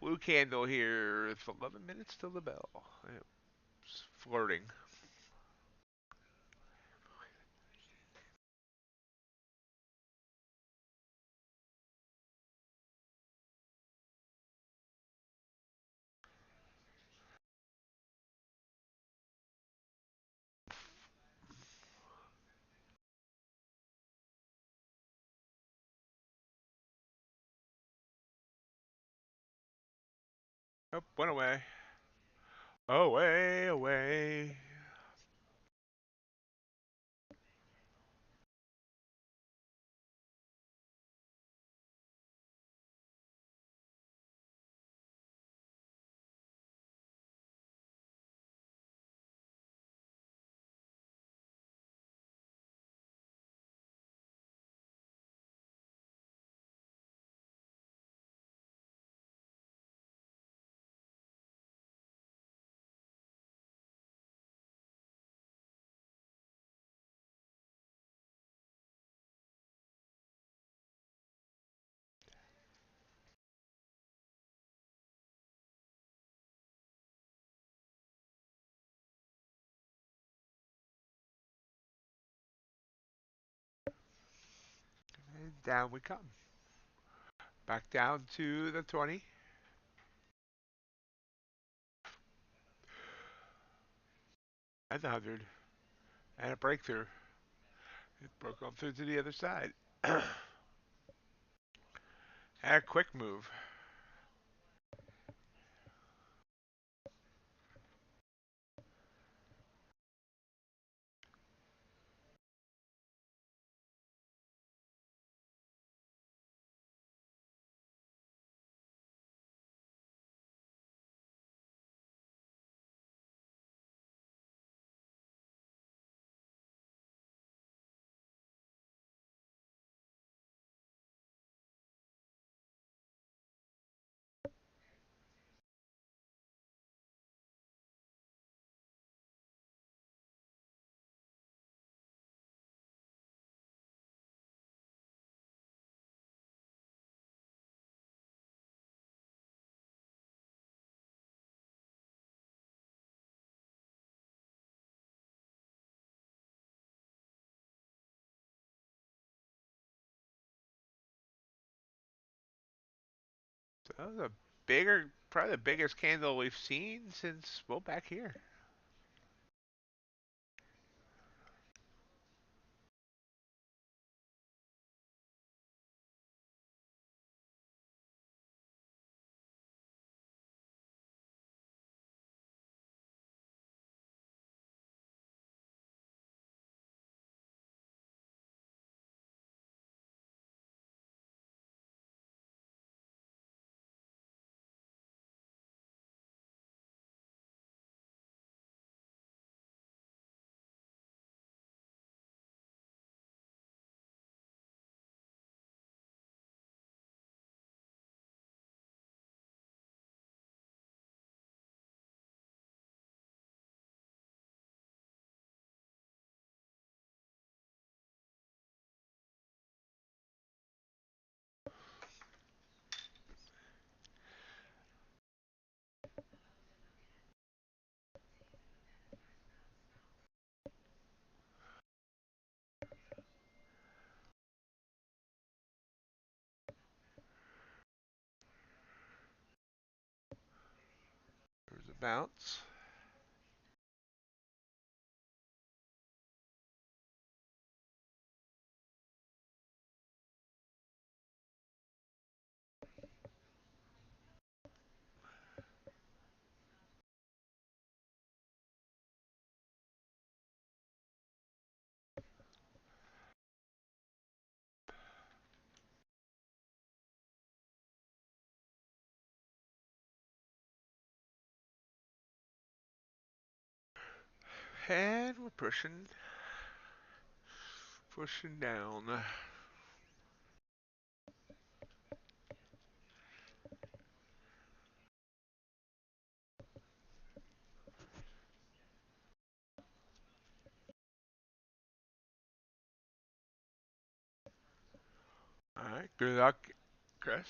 Blue candle here. It's 11 minutes till the bell. It's flirting. Oh, went away. Away, away. And down we come. Back down to the 20. And the 100. And a breakthrough. It broke on through to the other side. And a quick move. So that was a bigger, probably the biggest candle we've seen since, well, back here. There's a bounce. And we're pushing down. All right, good luck, Chris.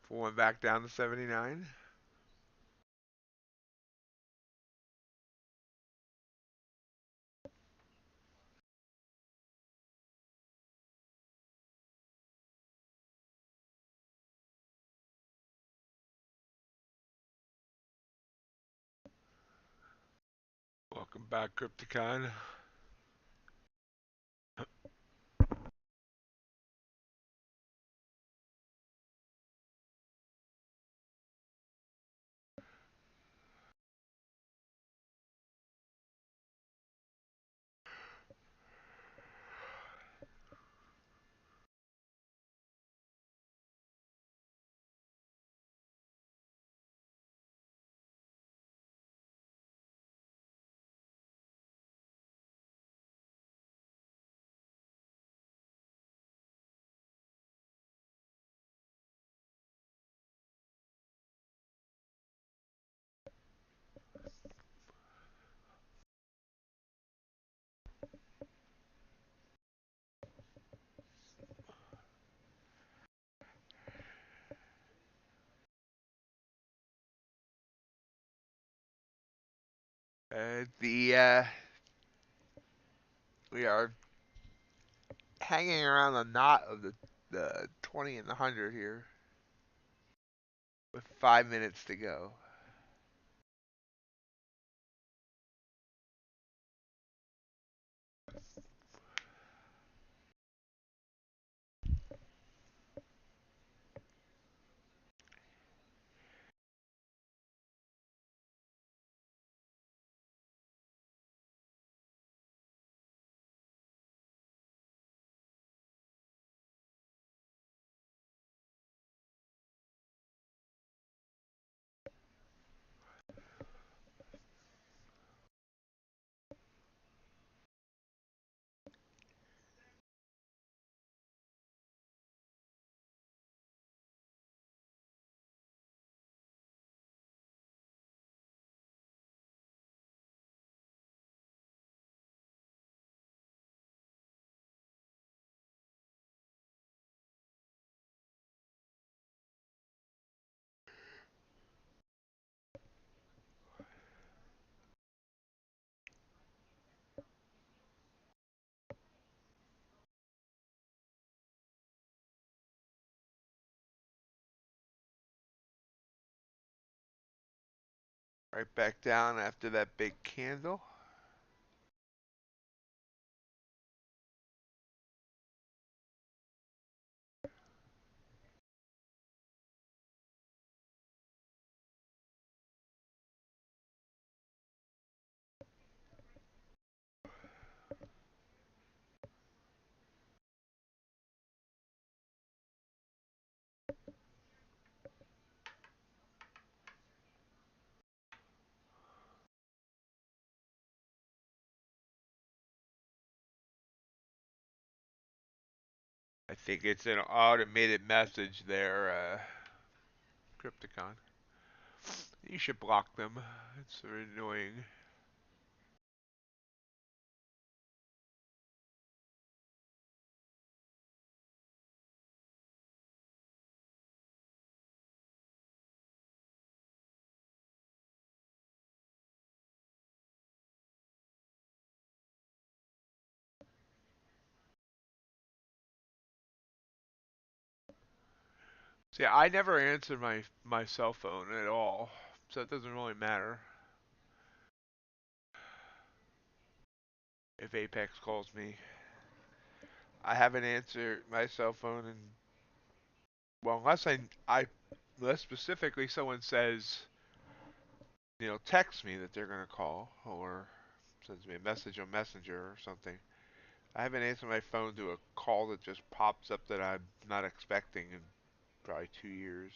Pulling back down to 79. Welcome back, Crypticon. We are hanging around the knot of the 20 and the 100 here with 5 minutes to go. Right back down after that big candle. I think it's an automated message there, Crypticon. You should block them. It's annoying. See, I never answer my cell phone at all, so it doesn't really matter if Apex calls me. I haven't answered my cell phone in, well, unless specifically someone says, text me that they're gonna call or sends me a message on Messenger or something. I haven't answered my phone to a call that just pops up that I'm not expecting in probably 2 years.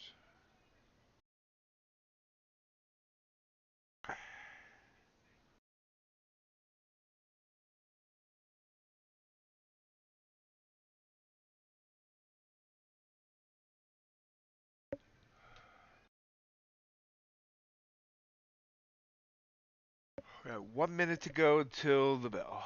We got 1 minute to go until the bell.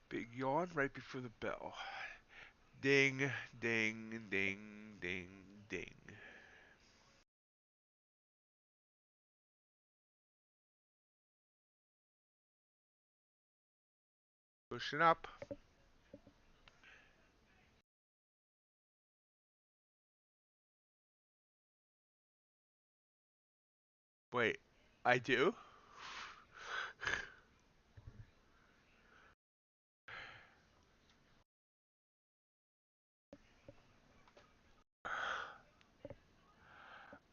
Big yawn right before the bell. Ding, ding, ding, ding, ding. Pushing up. Wait, I do?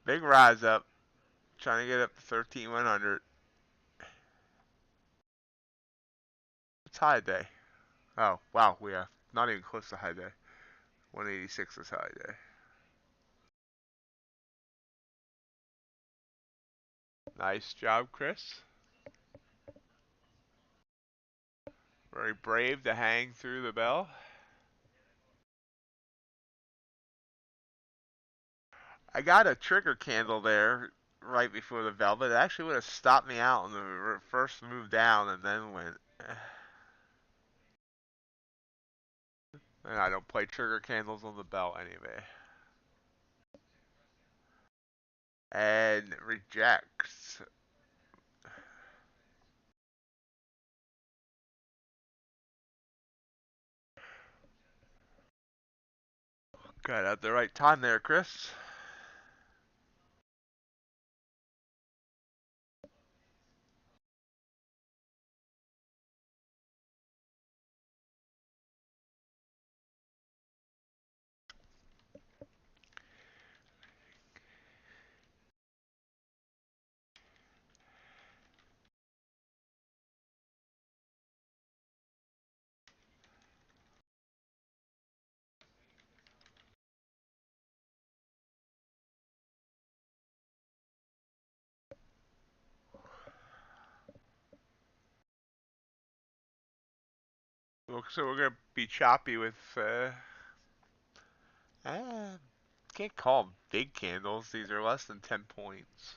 Big rise up. Trying to get up to 13,100. It's high day. Oh, wow, we are not even close to high day. 186 is high day. Nice job, Chris. Very brave to hang through the bell. I got a trigger candle there right before the bell, but it actually would have stopped me out on the first move down and then went. And I don't play trigger candles on the bell anyway. And rejects. Got at the right time there, Chris. So we're gonna be choppy with. Can't call them big candles. These are less than 10 points.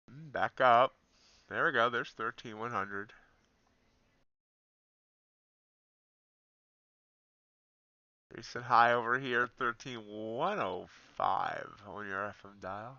Back up. There we go. There's 13,100. Recent high over here, 13,105 on your FM dial.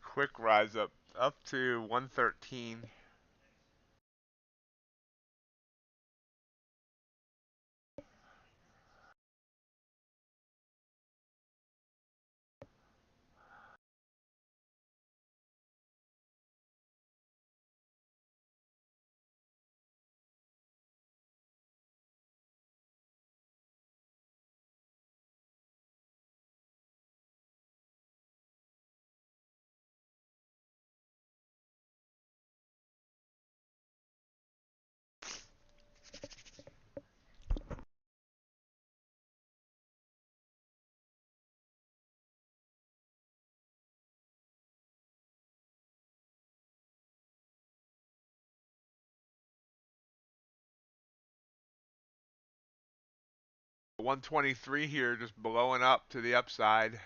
Quick rise up to 113. $123 here, just blowing up to the upside.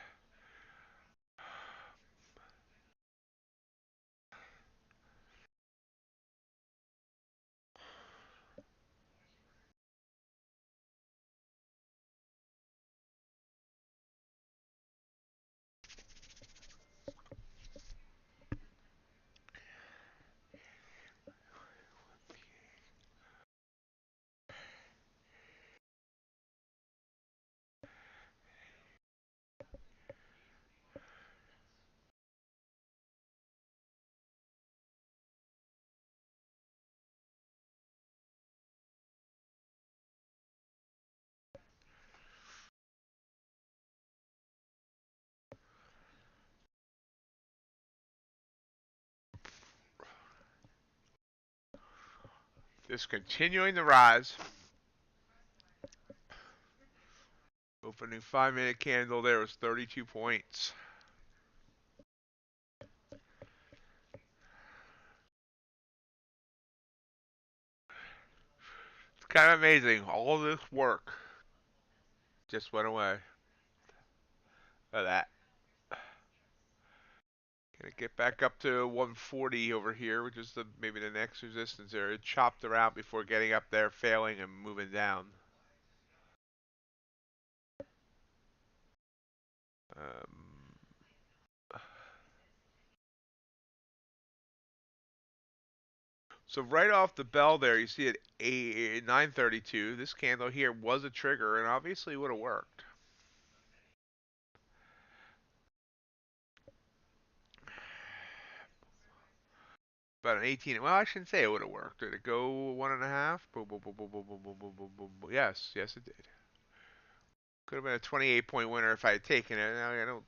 Just continuing the rise. Opening 5-minute candle there was 32 points. It's kind of amazing. All this work just went away. Look at that. Gonna get back up to 140 over here, which is maybe the next resistance area. It chopped around before getting up there, failing and moving down. So right off the bell there, you see at 9:32, this candle here was a trigger and obviously would have worked. About an 18. Well, I shouldn't say it would have worked. Did it go 1.5? Boom, boom, boom, boom, boom, boom, boom, boom, boom, boom, boom. Yes, yes, it did. Could have been a 28-point winner if I had taken it. Now, I don't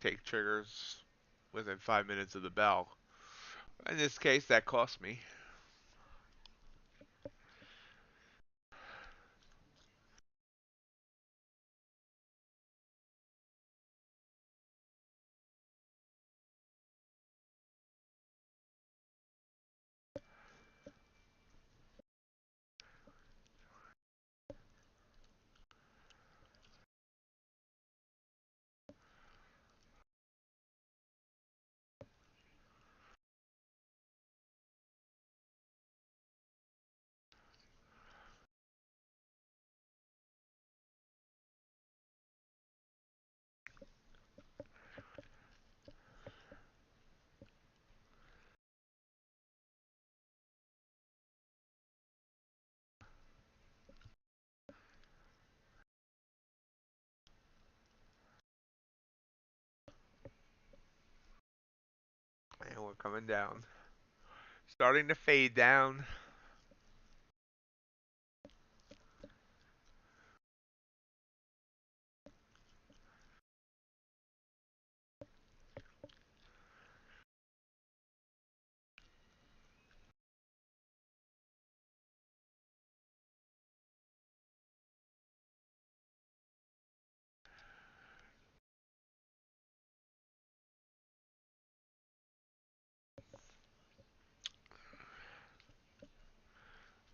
take triggers within 5 minutes of the bell. In this case, that cost me. coming down. Starting to fade down.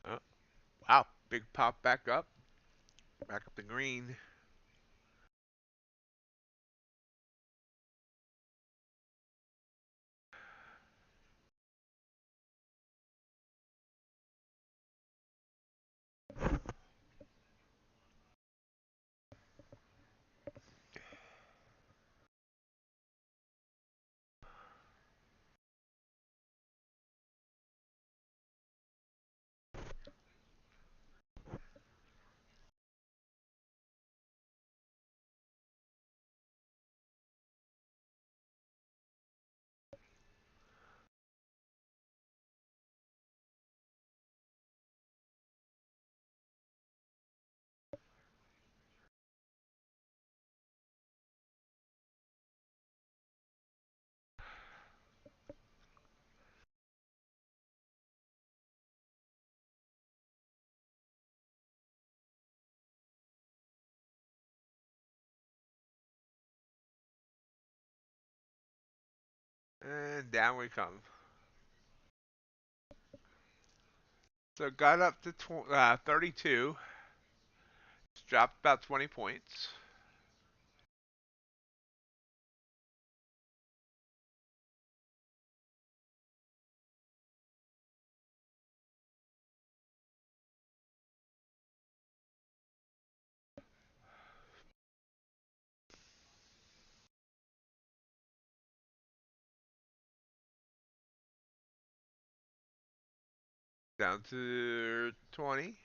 Oh, wow, big pop back up. Back up the green. And down we come. So got up to 32. It's dropped about 20 points. Down to 20.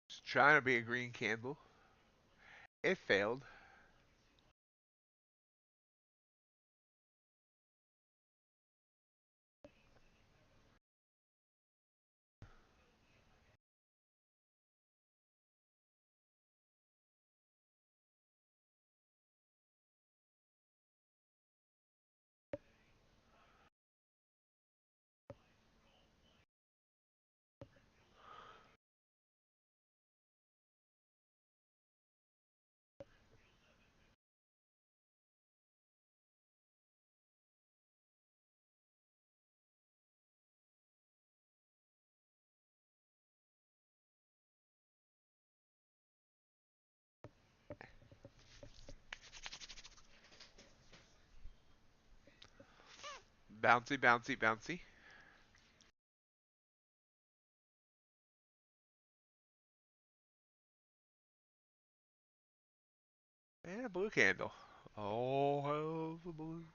It's trying to be a green candle. It failed. Bouncy, bouncy, bouncy. And a blue candle. Oh, hell, the blue.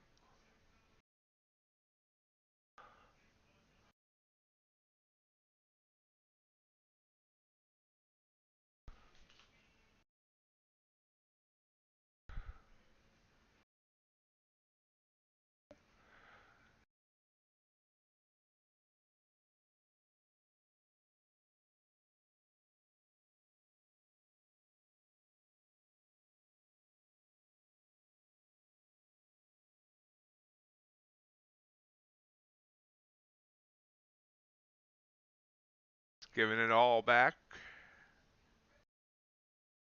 Giving it all back.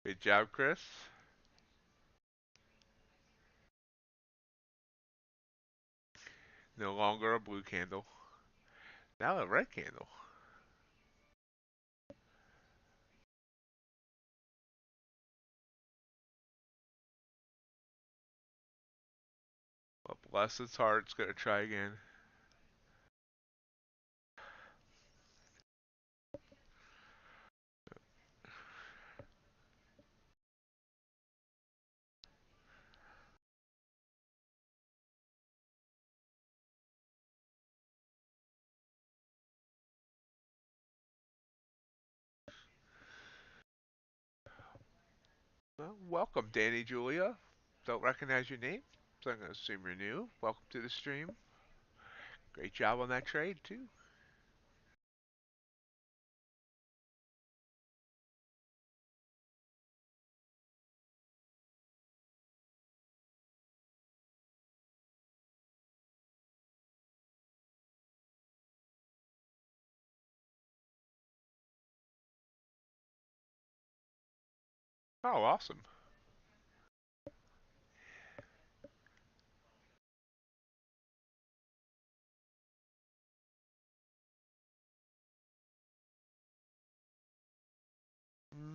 Good job, Chris. No longer a blue candle. Now a red candle. Bless its heart, it's gonna try again. Well, welcome, Danny Julia. Don't recognize your name, so I'm gonna assume you're new. Welcome to the stream. Great job on that trade, too. Oh, awesome.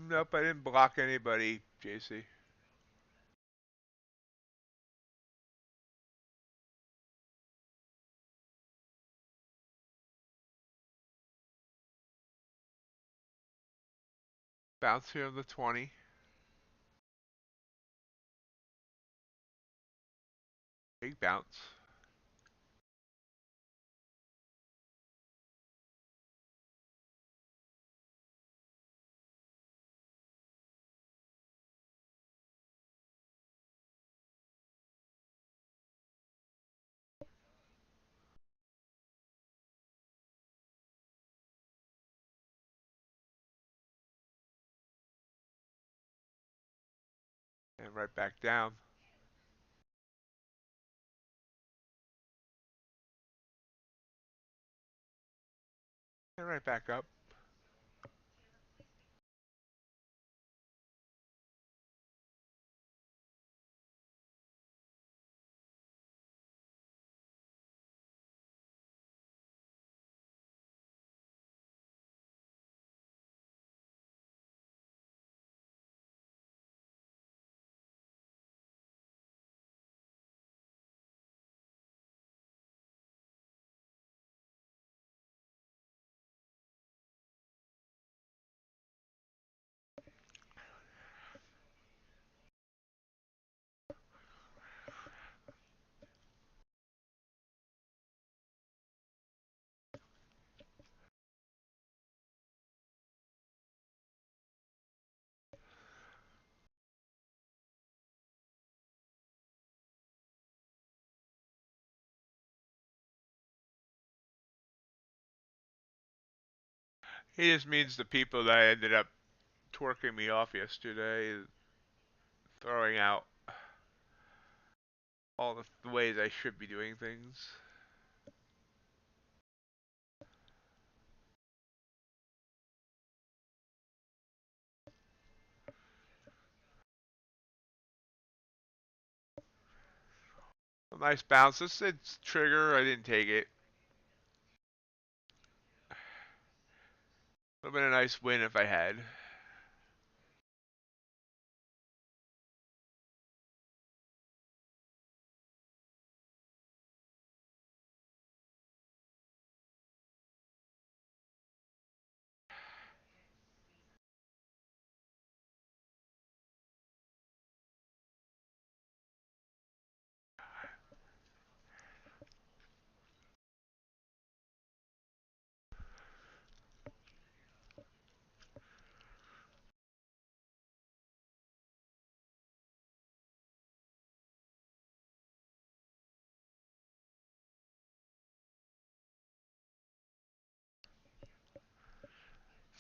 Nope, I didn't block anybody, JC. Bounce here on the 20. Big bounce. And right back down. And right back up. He just means the people that ended up twerking me off yesterday, throwing out all the ways I should be doing things. A nice bounce. It's trigger. I didn't take it. Would have been a nice win if I had.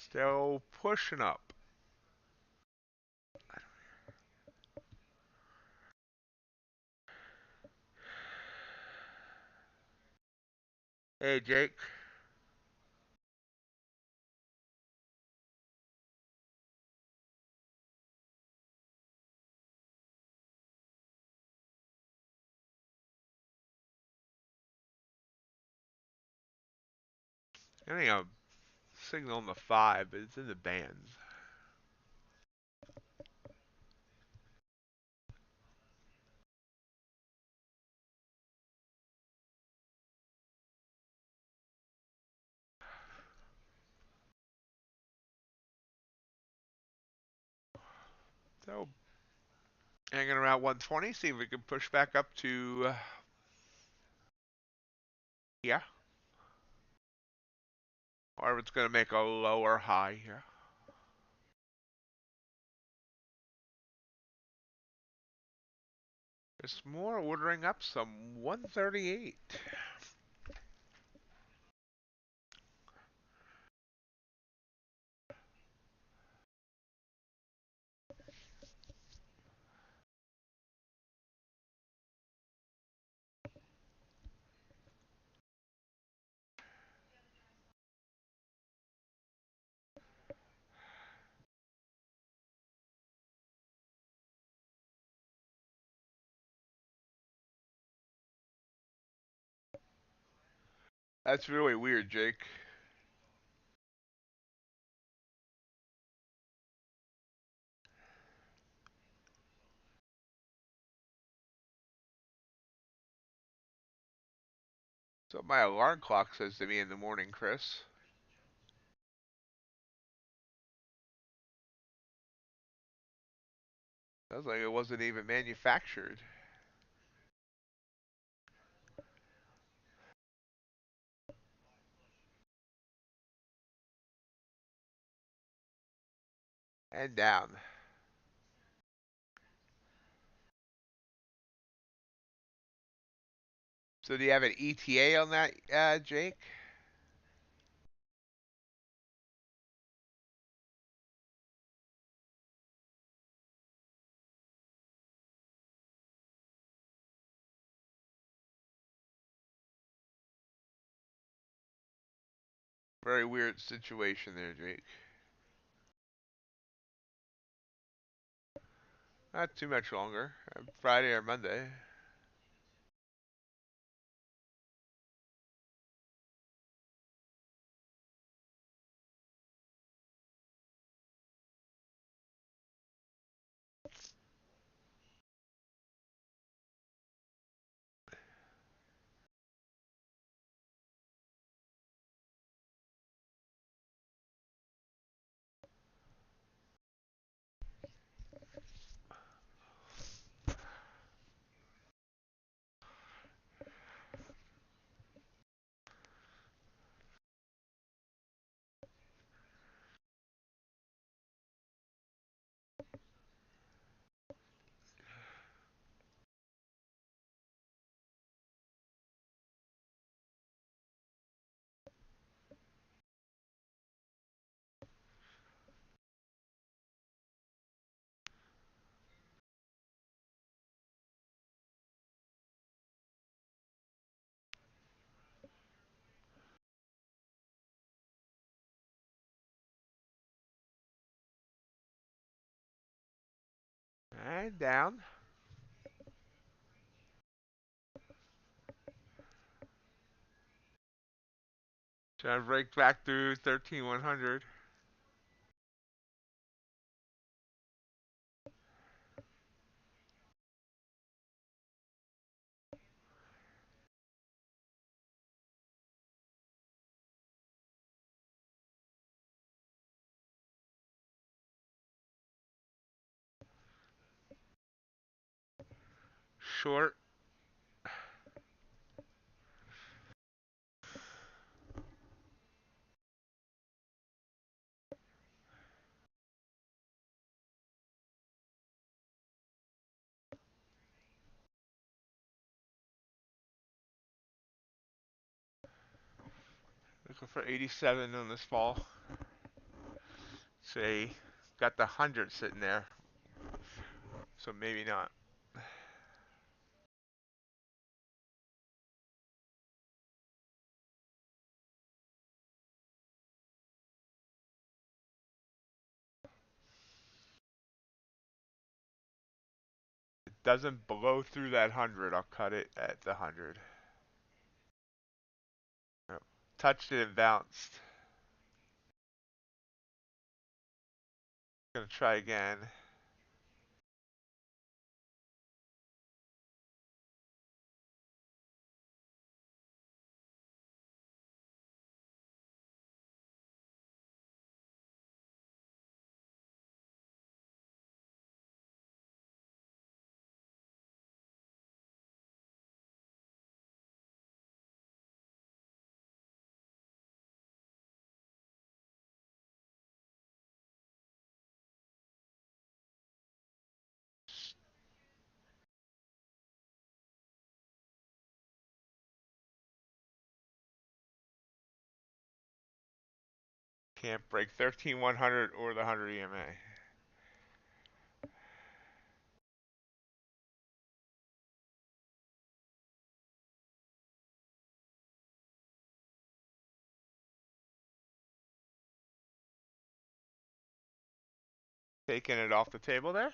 Still pushing up. Hey, Jake. I think I'm signaling the 5, but it's in the bands. So hanging around 120, see if we can push back up to, yeah. Or if it's going to make a lower high here. There's more ordering up some 138. That's really weird, Jake. So my alarm clock says to me in the morning, Chris. Sounds like it wasn't even manufactured. And down. So do you have an ETA on that, Jake? Very weird situation there, Jake. Not too much longer. Friday or Monday. And down. Trying to break back through 13,100. Short. Looking for 87 on this fall. Say, got the 100 sitting there. So maybe not. It doesn't blow through that 100. I'll cut it at the 100. Yep. Touched it and bounced. Gonna try again. Can't break 13,100 or the 100 EMA. Taking it off the table there.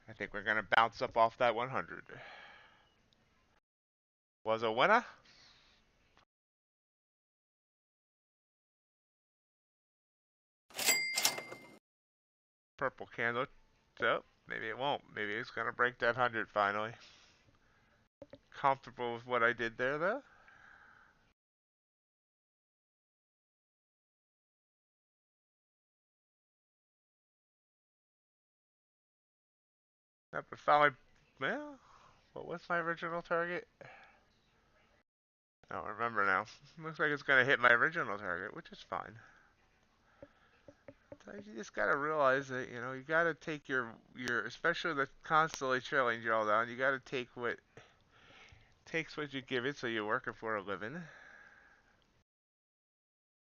I think we're going to bounce up off that 100. Was a winner. Purple candle. So, maybe it won't. Maybe it's going to break that 100 finally. Comfortable with what I did there, though. Yep, but finally, well, what was my original target? I don't remember now. Looks like it's going to hit my original target, which is fine. So you just got to realize that, you know, you got to take your, especially the constantly trailing drawdown, you got to take what, takes what you give it, so you're working for a living.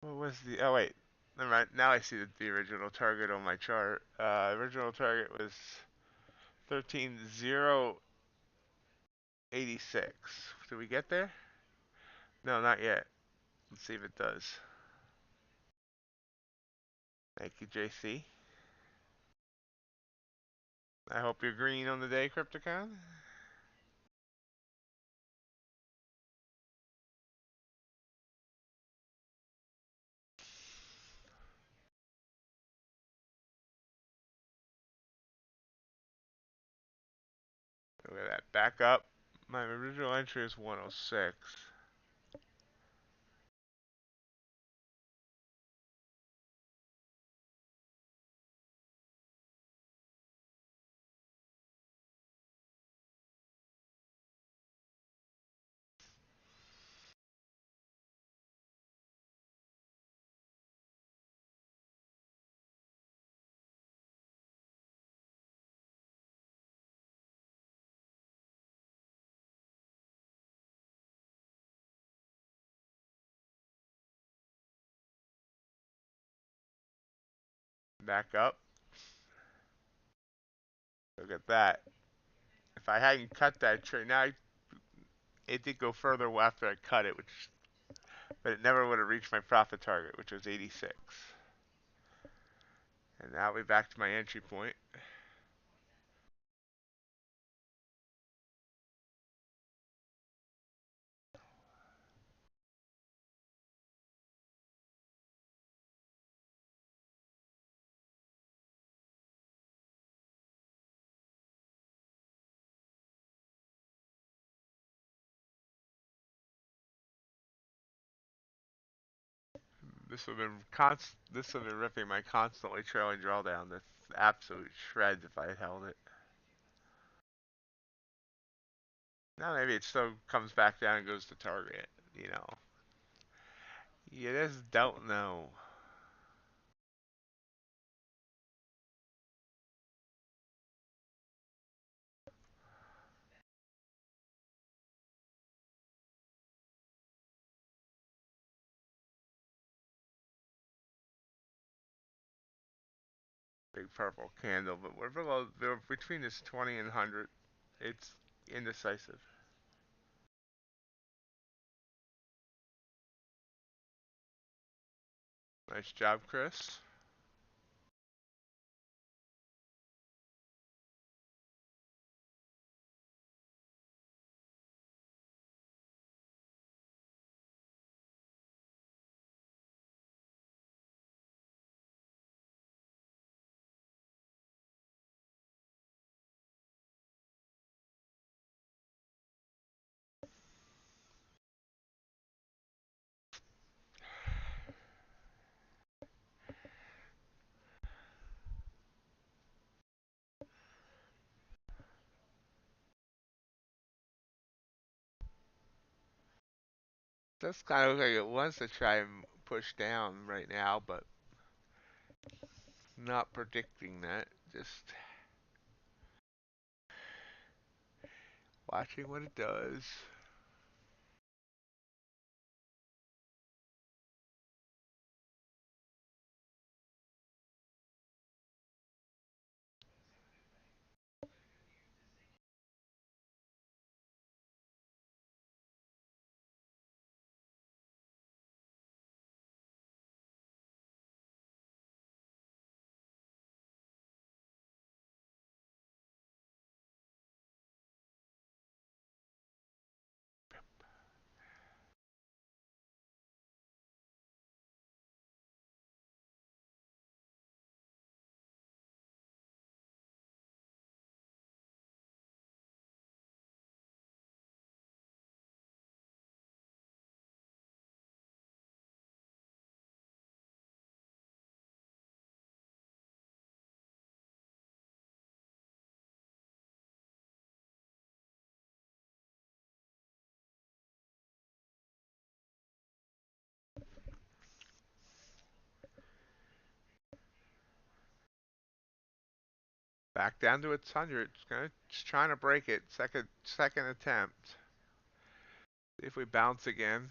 What was the, oh wait, never mind, now I see the original target on my chart. Original target was 13,086. Did we get there? No, not yet. Let's see if it does. Thank you, JC. I hope you're green on the day, Crypticon. Look at that. Back up. My original entry is 106. Back up. Look at that. If I hadn't cut that trade, now it did go further after I cut it, but it never would have reached my profit target, which was 86. And now we're back to my entry point. This would have been ripping my constantly trailing drawdown. That's absolute shreds if I had held it. Now maybe it still comes back down and goes to target, you know. You just don't know. Big purple candle, but we're between this 20 and 100. It's indecisive. Nice job, Chris. That's kind of like it wants to try and push down right now, but not predicting that. Just watching what it does. Back down to its 100. Just trying to break it. Second attempt. See if we bounce again.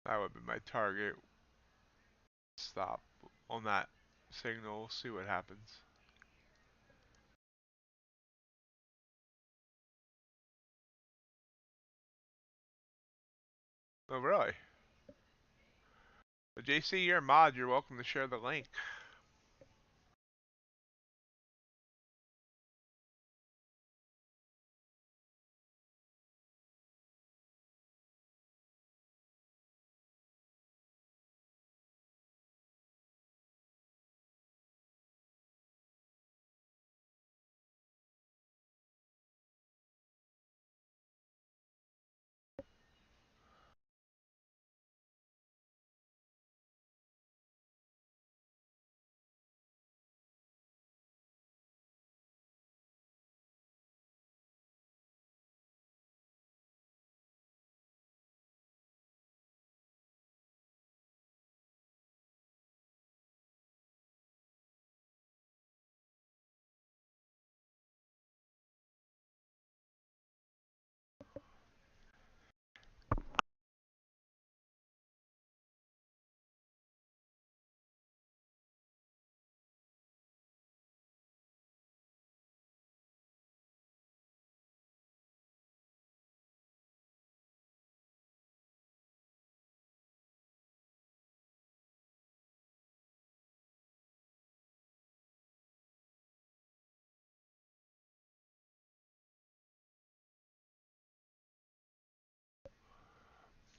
That would be my target. Stop on that signal. See what happens. Oh, really? But JC, you're a mod. You're welcome to share the link.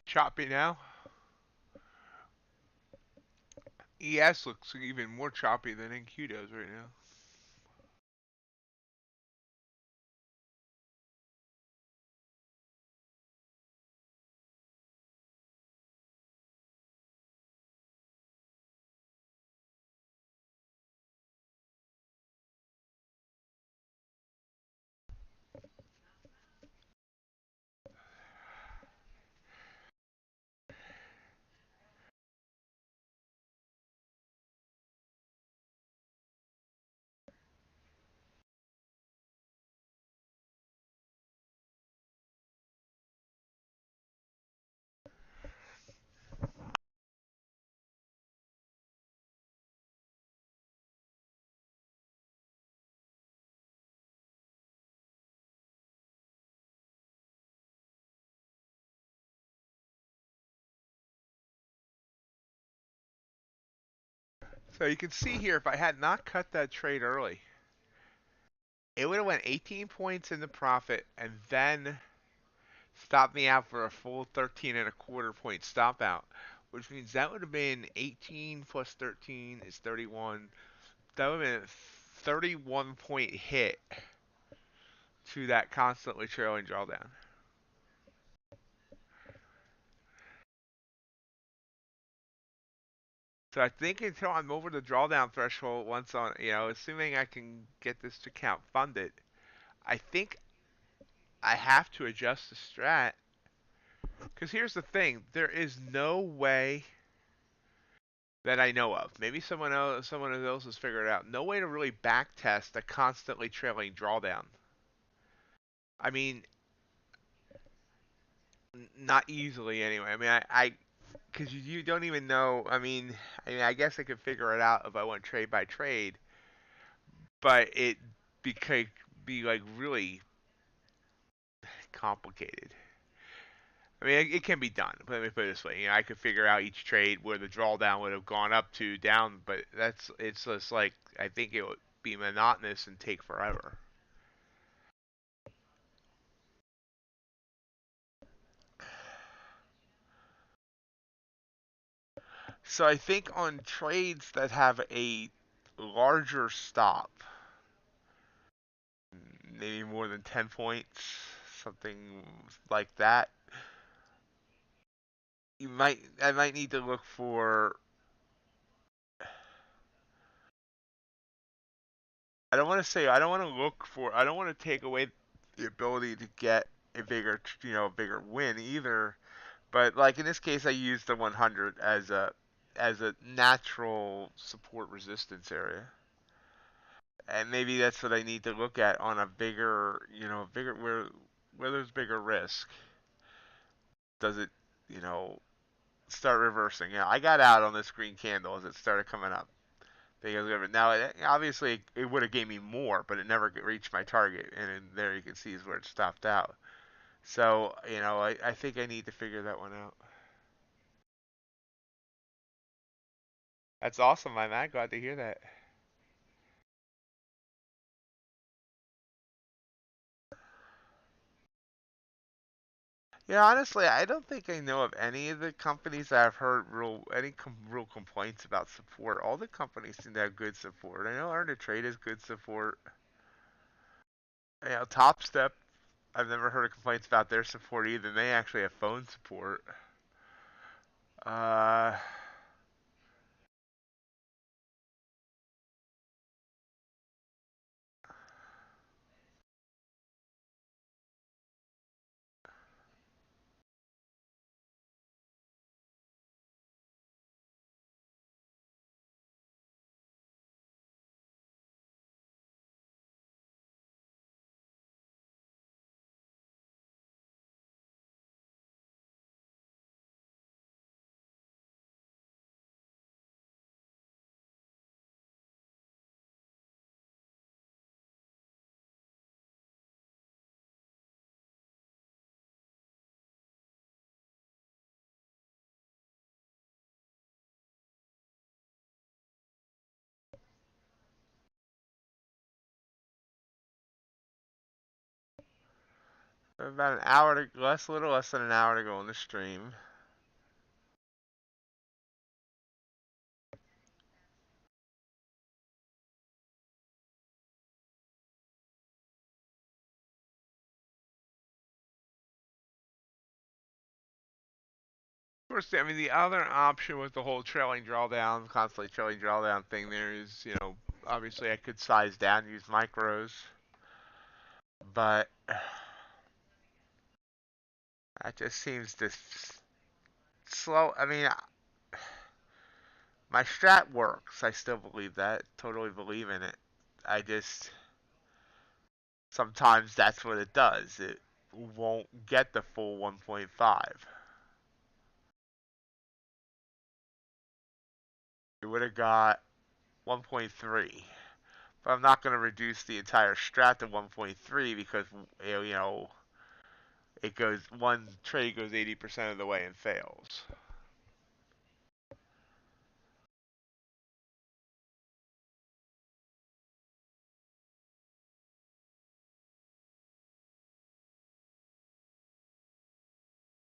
Choppy now. ES looks even more choppy than NQ does right now. So you can see here, if I had not cut that trade early, it would have went 18 points in the profit and then stopped me out for a full 13 and a quarter point stop out, which means that would have been 18 plus 13 is 31. That would have been a 31 point hit to that constantly trailing drawdown. So I think until I'm over the drawdown threshold, once on, assuming I can get this account funded, I think I have to adjust the strat. Because here's the thing, there is no way that I know of. Maybe someone else has figured it out. No way to really back test a constantly trailing drawdown. I mean, not easily anyway. I mean, I because you don't even know. I mean, I guess I could figure it out if I went trade by trade, but it could be like really complicated. I mean, it can be done. But let me put it this way: I could figure out each trade where the drawdown would have gone up to, down, but it's just like I think it would be monotonous and take forever. So I think on trades that have a larger stop, maybe more than 10 points, something like that, I might need to look for. I don't want to look for, I don't want to take away the ability to get a bigger, bigger win either. But like in this case, I used the 100 as a natural support resistance area, and maybe that's what I need to look at on a bigger, bigger where there's bigger risk. Does it, you know, start reversing? Yeah, I got out on this green candle as it started coming up. Now, obviously, it would have gave me more, but it never reached my target, and there you can see is where it stopped out. So, I think I need to figure that one out. That's awesome, my man. Glad to hear that. Yeah, honestly, I don't think I know of any of the companies that I've heard real complaints about support. All the companies seem to have good support. I know Earn to Trade has good support. Top Step, I've never heard of complaints about their support either. They actually have phone support. Uh, about an hour to less, a little less than an hour to go on the stream. Of course, I mean the other option with the whole trailing drawdown, constantly trailing drawdown thing there is, obviously I could size down, use micros, but that just seems to slow. I mean, my strat works. I still believe that. Totally believe in it. I just sometimes that's what it does. It won't get the full 1.5. It would have got 1.3. But I'm not going to reduce the entire strat to 1.3 because it goes one trade goes 80% of the way and fails.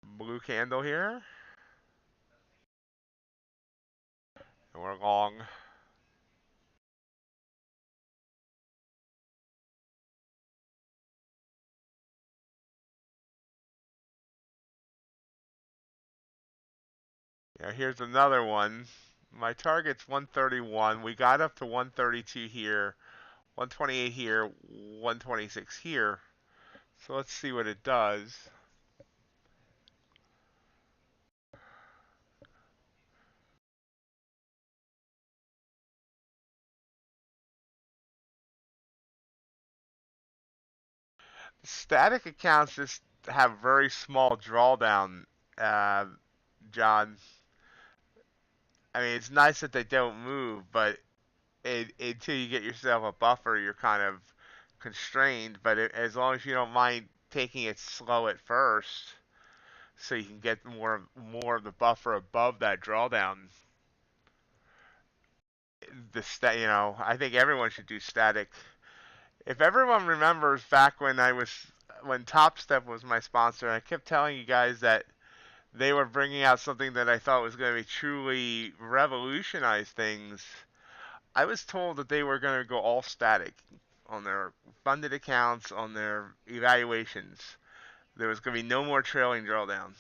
Blue candle here, and we're long. Yeah, here's another one. My target's 131. We got up to 132 here, 128 here, 126 here. So let's see what it does. Static accounts just have very small drawdown, uh, John. I mean, it's nice that they don't move, but until you get yourself a buffer, you're kind of constrained. But as long as you don't mind taking it slow at first, so you can get more of the buffer above that drawdown. I think everyone should do static. If everyone remembers back when Top Step was my sponsor, I kept telling you guys that they were bringing out something that I thought was going to be truly revolutionize things. I was told that they were going to go all static on their funded accounts, on their evaluations. There was going to be no more trailing drawdown.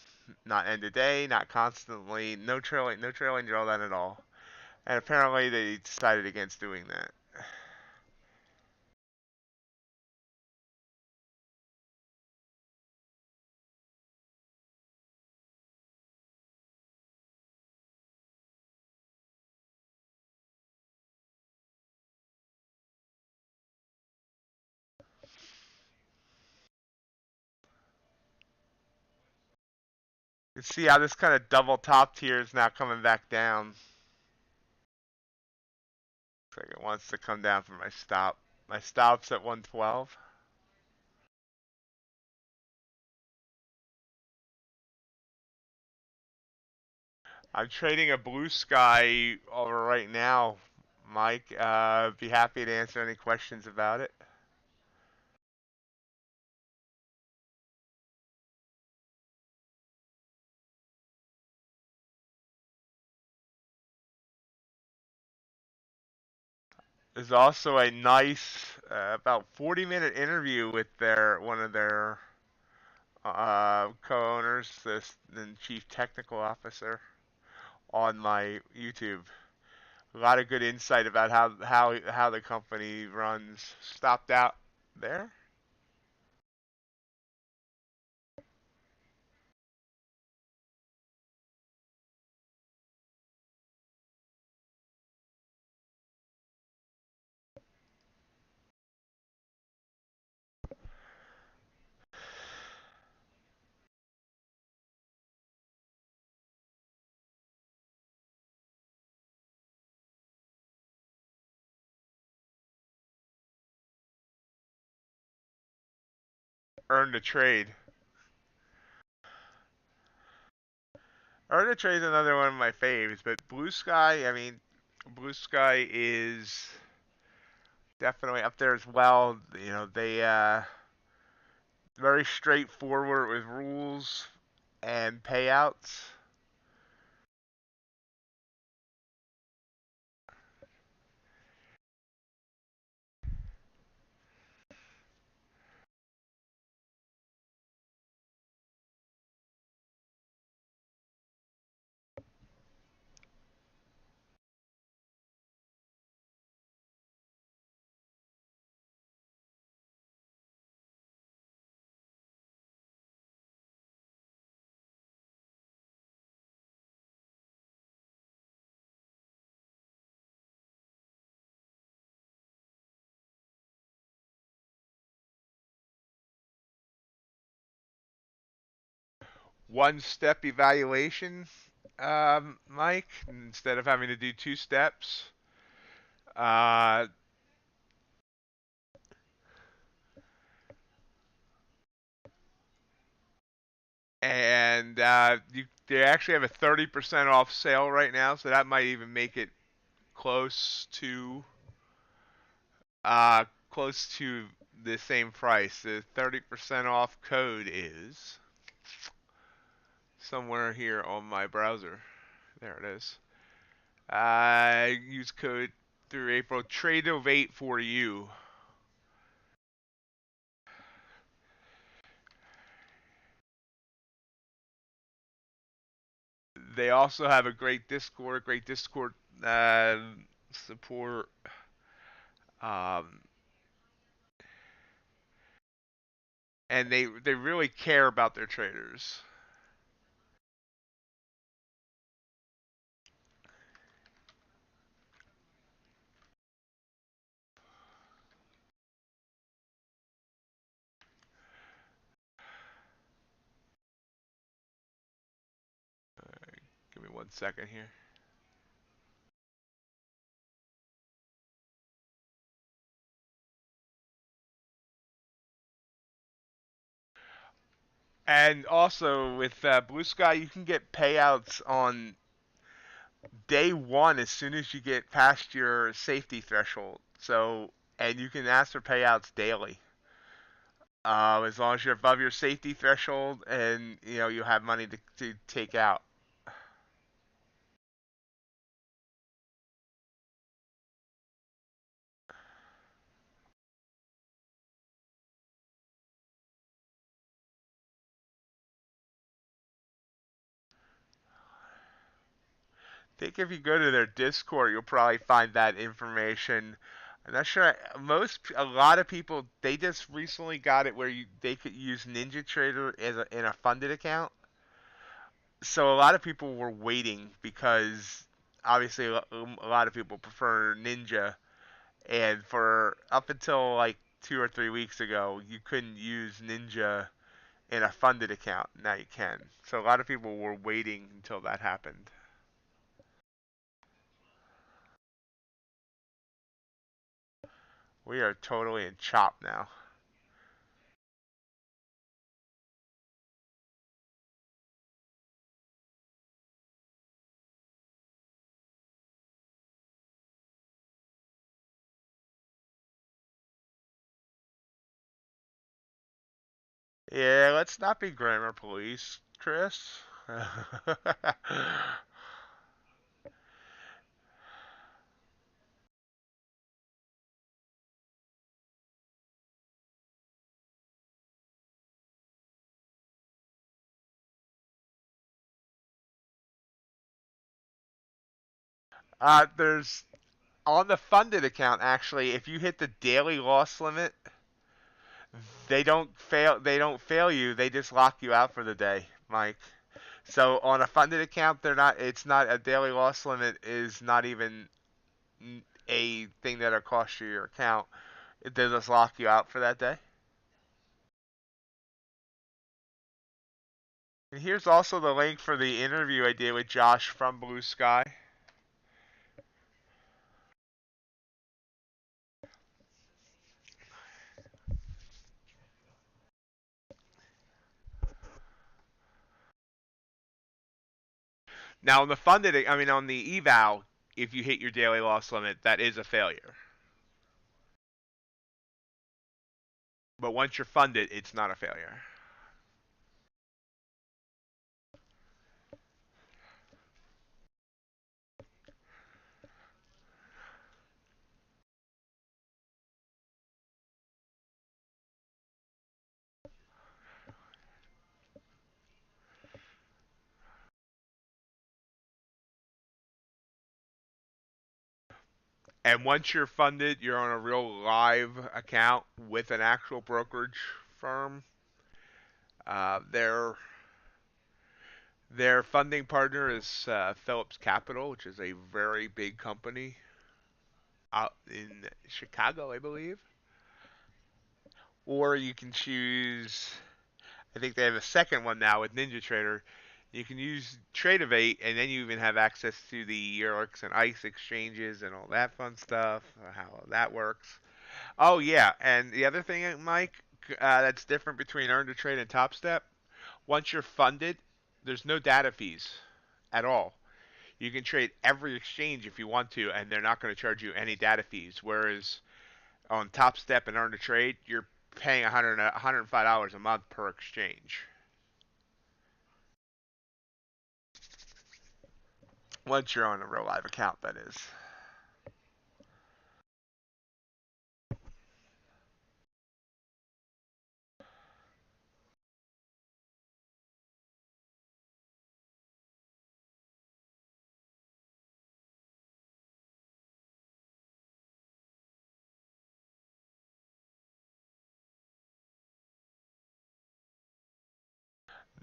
Not end of day, not constantly, no trailing drawdown at all. And apparently they decided against doing that. You see how this kind of double top tier is now coming back down. Looks like it wants to come down for my stop. My stop's at 112. I'm trading a blue sky over right now, Mike. Be happy to answer any questions about it. There's also a nice, about 40-minute interview with one of their co-owners, the chief technical officer, on my YouTube. A lot of good insight about how the company runs. Stopped out there. Earn the trade. Earn the trade is another one of my faves, but Blue Sky, I mean, Blue Sky is definitely up there as well. They very straightforward with rules and payouts. One step evaluation, Mike, instead of having to do two steps. Uh, and they actually have a 30% off sale right now, so that might even make it close to close to the same price. The 30% off code is somewhere here on my browser. There it is. Use code through April. Tradovate for you. They also have a great Discord uh, support. Um, and they really care about their traders. Give me 1 second here. And also with Blue Sky, you can get payouts on day one as soon as you get past your safety threshold. So, and you can ask for payouts daily. As long as you're above your safety threshold and you have money to take out. I think if you go to their Discord, you'll probably find that information. I'm not sure. A lot of people, they just recently got it where they could use NinjaTrader in a funded account. So a lot of people were waiting because obviously a lot of people prefer Ninja, and for up until like 2 or 3 weeks ago, you couldn't use Ninja in a funded account. Now you can. So a lot of people were waiting until that happened. We are totally in chop now. Yeah, let's not be grammar police, Chris. There's on the funded account actually, if you hit the daily loss limit, they don't fail you, they just lock you out for the day, Mike. So on a funded account, they're not it's not a daily loss limit is not even a thing that'll cost you your account. They just lock you out for that day. And here's also the link for the interview I did with Josh from Blue Sky. Now on the funded, I mean on the eval, if you hit your daily loss limit, that is a failure. But once you're funded, it's not a failure. And once you're funded, you're on a real live account with an actual brokerage firm. Their funding partner is Phillips Capital, which is a very big company out in Chicago, I believe. Or you can choose. I think they have a second one now with NinjaTrader. You can use Tradovate, and then you even have access to the Eurex and ICE exchanges and all that fun stuff. How that works. Oh yeah, and the other thing, Mike, that's different between Earn to Trade and Top Step. Once you're funded, there's no data fees at all. You can trade every exchange if you want to, and they're not going to charge you any data fees. Whereas on Top Step and Earn to Trade, you're paying $105 a month per exchange. Once you're on a real live account, that is.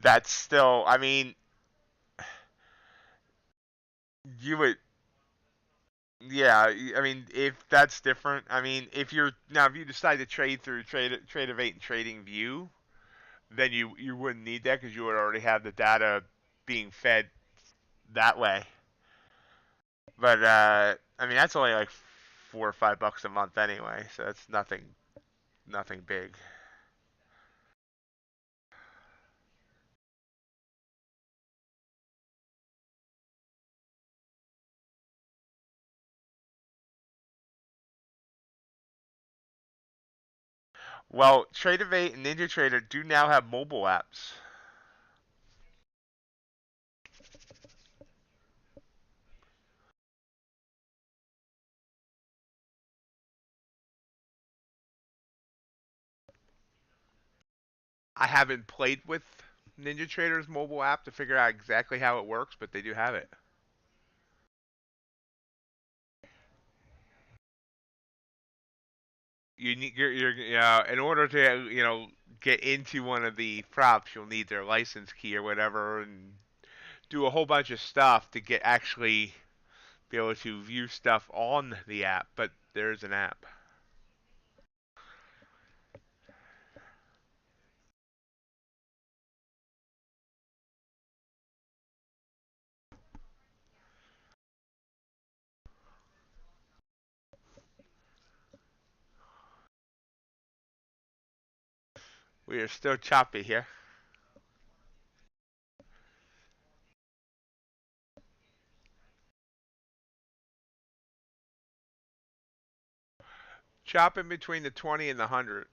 That's still, I mean, you would, yeah, I mean, if that's different, I mean, if you decide to trade through Tradovate and Trading View, then you wouldn't need that because you would already have the data being fed that way. But I mean, that's only like $4 or $5 a month anyway, so it's nothing big. Well, Tradovate and NinjaTrader do now have mobile apps. I haven't played with NinjaTrader's mobile app to figure out exactly how it works, but they do have it. You need in order to get into one of the props, you'll need their license key or whatever, and do a whole bunch of stuff to get actually be able to view stuff on the app. But there's an app. We are still choppy here. Chopping between the 20 and the 100.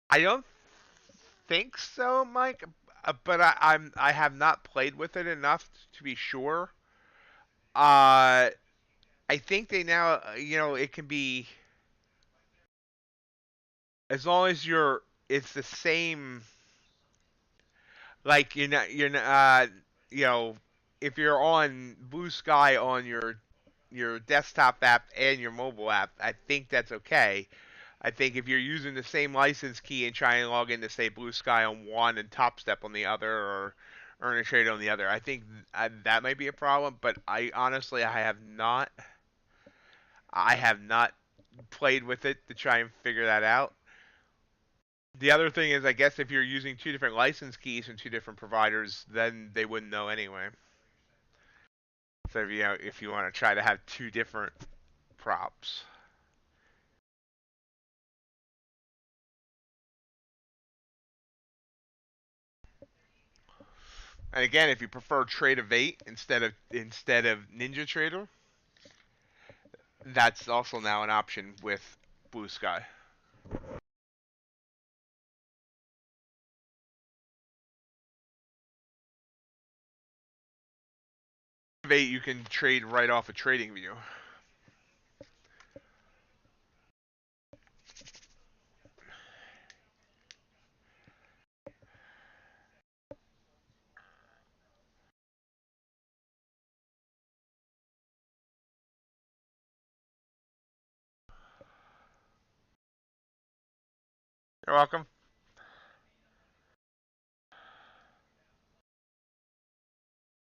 I don't think so, Mike. But I have not played with it enough to be sure. I think they now it can be, as long as it's the same, like you're not if you're on Blue Sky on your desktop app and your mobile app, I think that's okay. I think if you're using the same license key and trying to log into, say, Blue Sky on one and Top Step on the other, or Earn a Trade on the other, I think that might be a problem. But I honestly, I have not played with it to try and figure that out. The other thing is, I guess if you're using two different license keys from two different providers, then they wouldn't know anyway. So if you want to try to have two different props. And again, if you prefer Tradovate instead of NinjaTrader, that's also now an option with Blue Sky. Tradovate you can trade right off a trading view. You're welcome.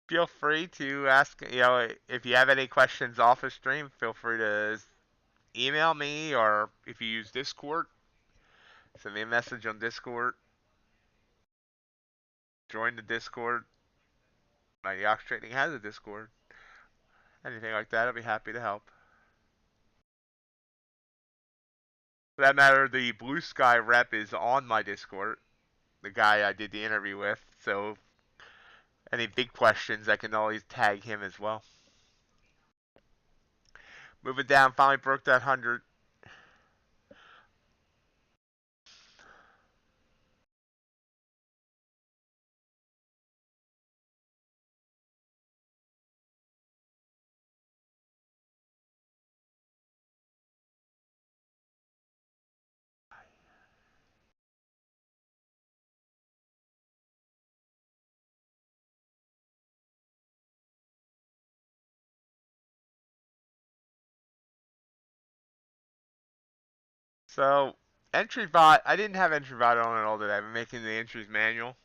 Feel free to ask, if you have any questions off the stream, feel free to email me, or if you use Discord, send me a message on Discord. Join the Discord. MightyOxTrading has a Discord. Anything like that, I'll be happy to help. For that matter, the Blue Sky rep is on my Discord. The guy I did the interview with. So any big questions, I can always tag him as well. Moving down, finally broke that 100. So entry bot, I didn't have entry bot on at all today. I've been making the entries manual.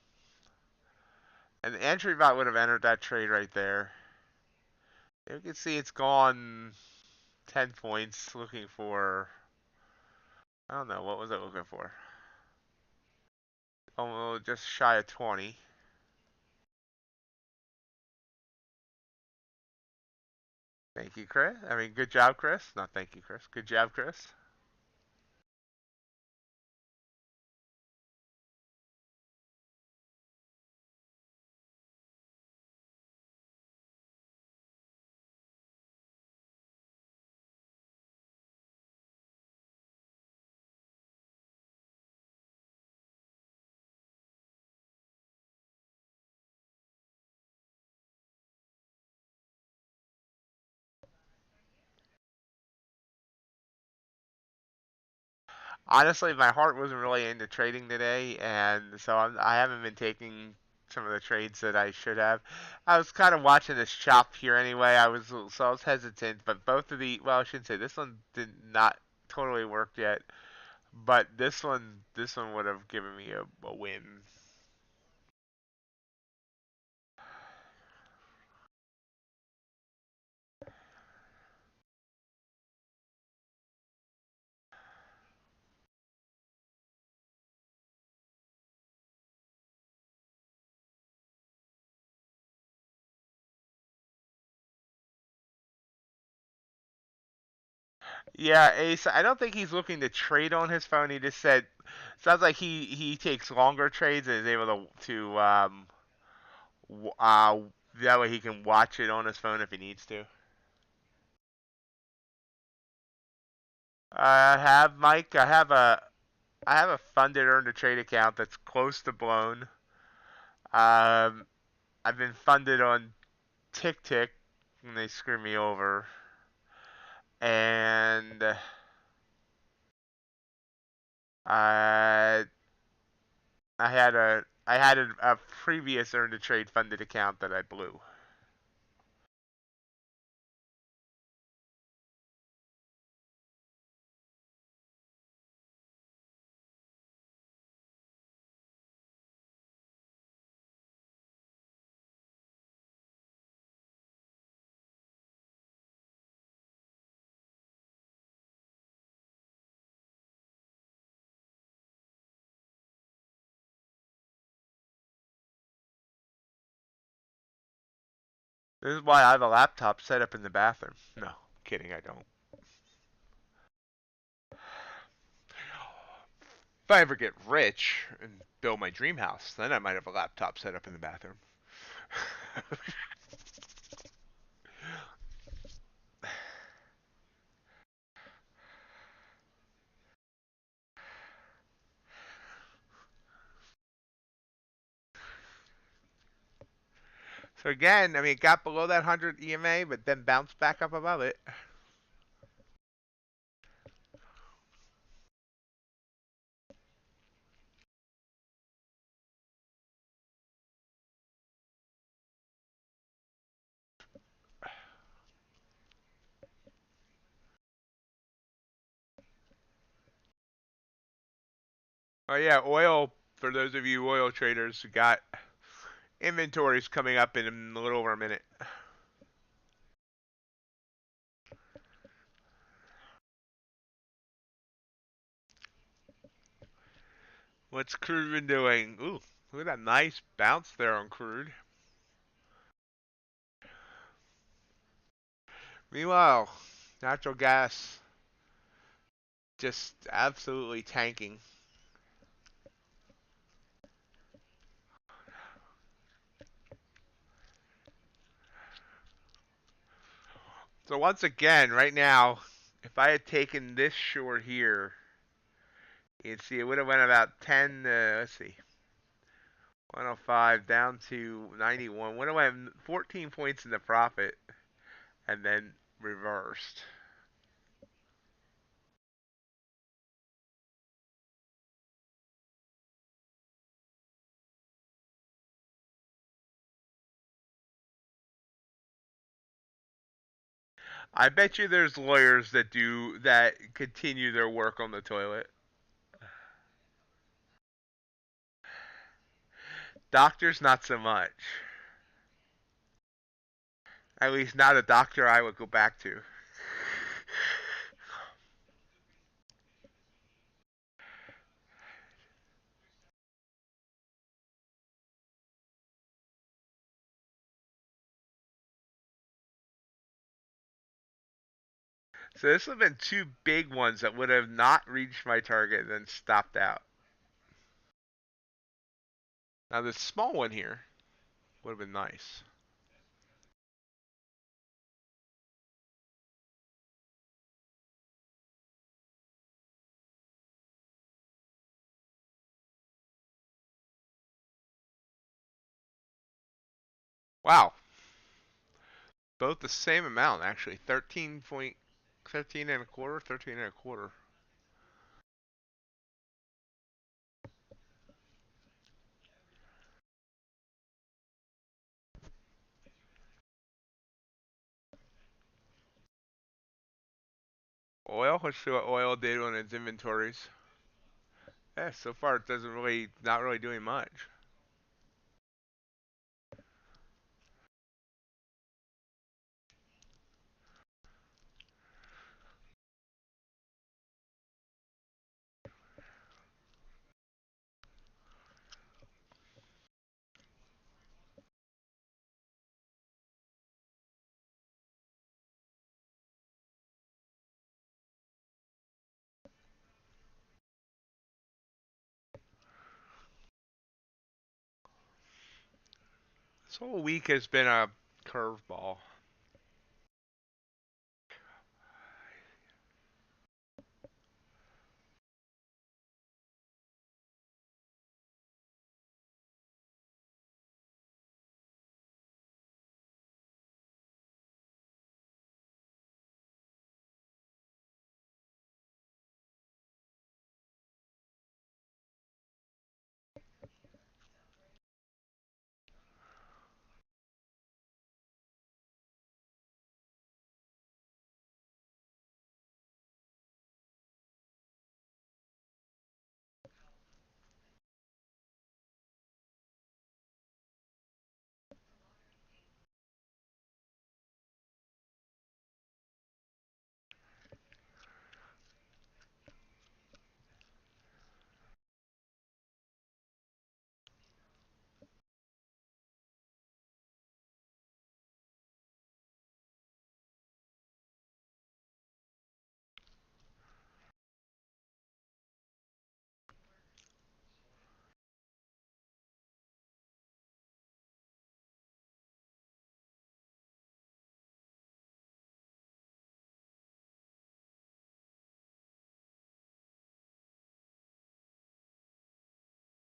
And the entry bot would have entered that trade right there. You can see it's gone 10 points looking for, I don't know, what was it looking for? almost just shy of 20. Thank you, Chris. I mean, good job, Chris. Not thank you, Chris. Good job, Chris. Honestly, my heart wasn't really into trading today, and so I haven't been taking some of the trades that I should have. I was kind of watching this chop here anyway. I was hesitant, but both of the well, I shouldn't say this one did not totally work yet, but this one would have given me a win. Yeah, Ace. I don't think he's looking to trade on his phone. He just said, sounds like he takes longer trades and is able to w- uh that way he can watch it on his phone if he needs to. I have Mike. I have a funded earn to trade account that's close to blown. Um, I've been funded on Tick Tick, and they screw me over. And I I had a previous earn to trade funded account that I blew. This is why I have a laptop set up in the bathroom. No, kidding, I don't. If I ever get rich and build my dream house, then I might have a laptop set up in the bathroom. So again, I mean, it got below that 100 EMA, but then bounced back up above it. Oh yeah, oil. For those of you oil traders, got inventories coming up in a little over a minute. What's crude been doing? Ooh, look at that nice bounce there on crude. Meanwhile, natural gas just absolutely tanking. So once again, right now, if I had taken this short here, you'd see it would have went about 10. Let's see, 105 down to 91. Would have went 14 points in the profit, and then reversed. I bet you there's lawyers that do that continue their work on the toilet. Doctors, not so much. At least not a doctor I would go back to. So this would have been two big ones that would have not reached my target and then stopped out. Now this small one here would have been nice. Wow. Both the same amount actually. 13 and a quarter, 13 and a quarter. Oil, let's see what oil did on its inventories. Yeah, so far it doesn't really, not really doing much. This whole week has been a curveball.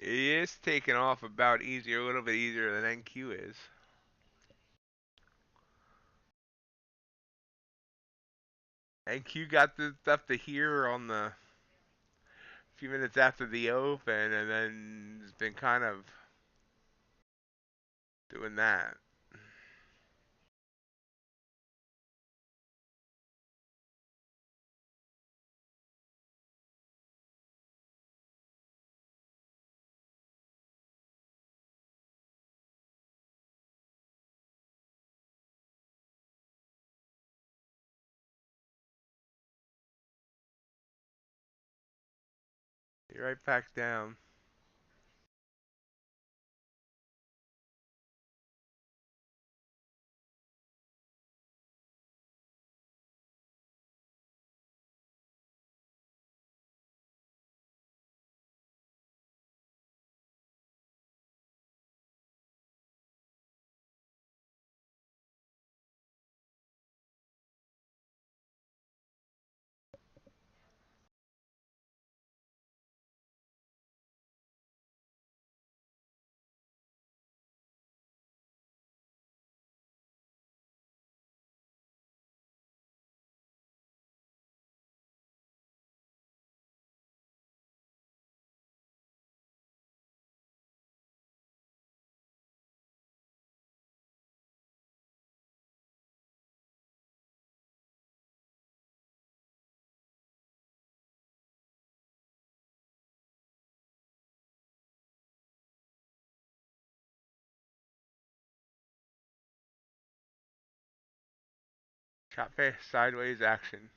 It is taking off about easier, a little bit easier than NQ is. NQ got the stuff to here on the few minutes after the open, and then it's been kind of doing that. You're right back down. Chop face sideways action.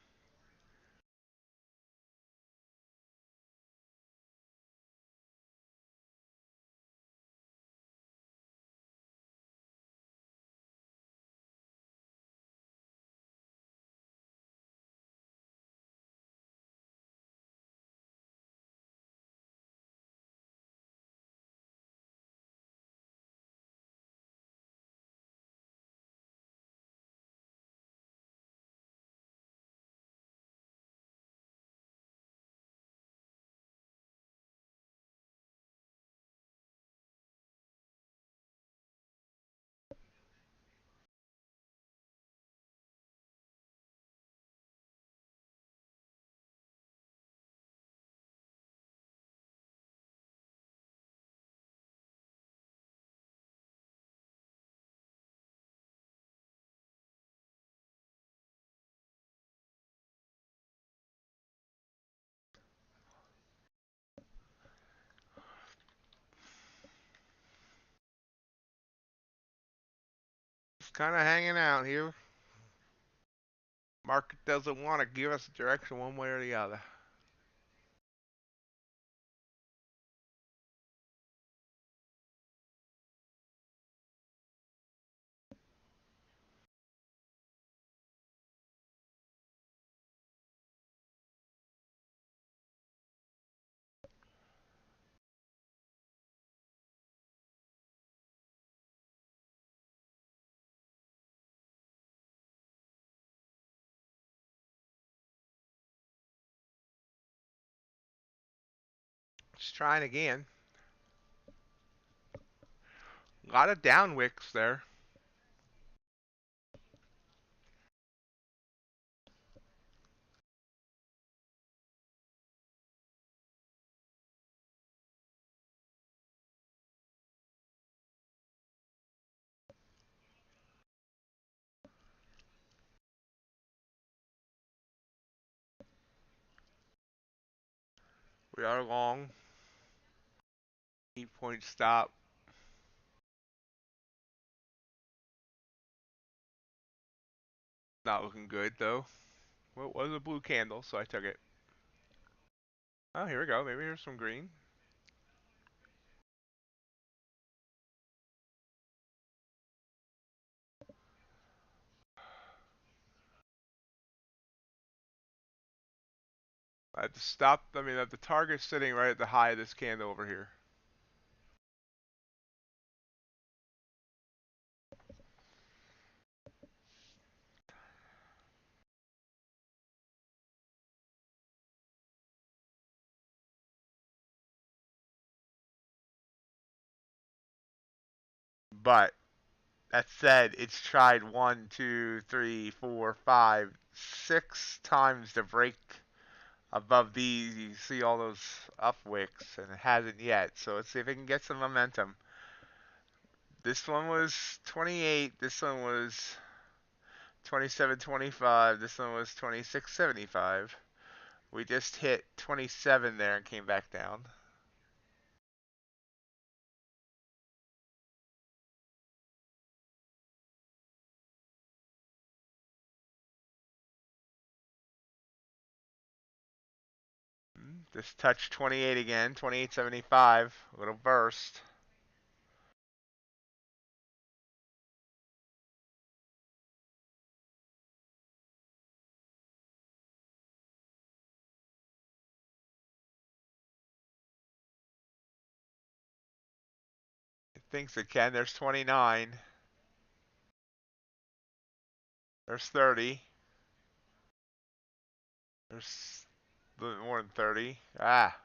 kind of hanging out here. Market doesn't want to give us a direction one way or the other. Just trying again. A lot of down wicks there. We are long. 8-point stop. Not looking good though. Well, it was a blue candle, so I took it. Oh, here we go. Maybe here's some green. I have to stop. I mean, the target's sitting right at the high of this candle over here. But that said, it's tried 1, 2, 3, 4, 5, 6 times to break above these. You see all those up wicks, and it hasn't yet. So let's see if it can get some momentum. This one was 28. This one was 27.25. This one was 26.75. We just hit 27 there and came back down. Just touched 28 again, 28.75. A little burst. It thinks it can. There's 29. There's 30. There's a little more than 30. Ah.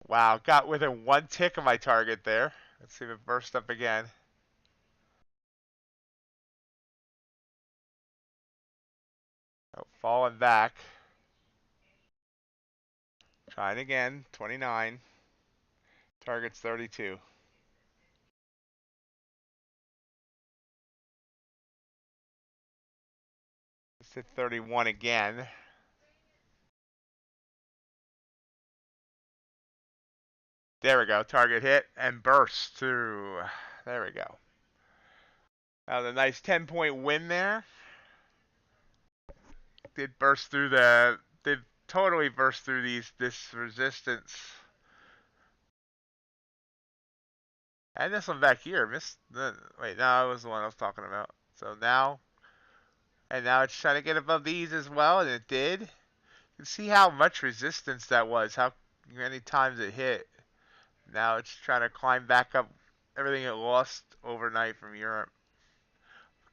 Wow, got within 1 tick of my target there. Let's see if it bursts up again. Oh, falling back. Trying again, 29. Target's 32. Let's hit 31 again. There we go, target hit and burst through. There we go. Now the nice 10-point win there. Did burst through did totally burst through this resistance. And this one back here missed wait, no, that was the one I was talking about. So now, and now it's trying to get above these as well, and it did. You can see how much resistance that was, how many times it hit. Now it's trying to climb back up everything it lost overnight from Europe.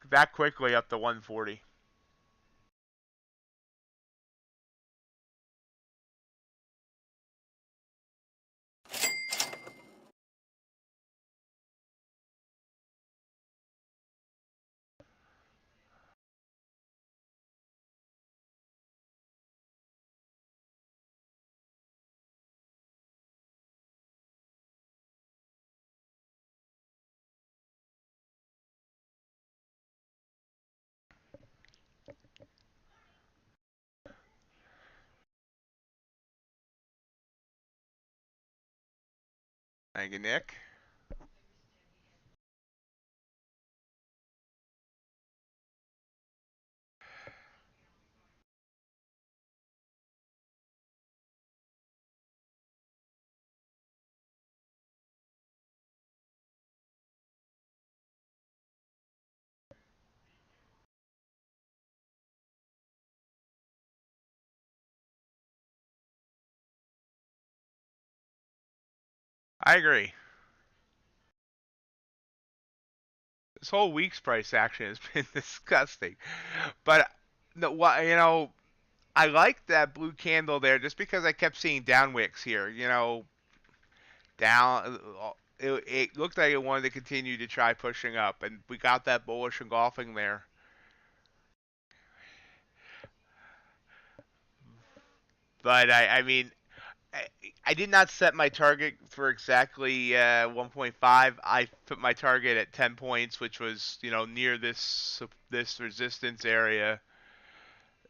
That quickly up to 140. Thank you, Nick. I agree. This whole week's price action has been disgusting. But no, what I like that blue candle there just because I kept seeing down wicks here. Down. It looked like it wanted to continue to try pushing up, and we got that bullish engulfing there. But I mean, I did not set my target for exactly 1.5. I put my target at 10 points, which was near this resistance area.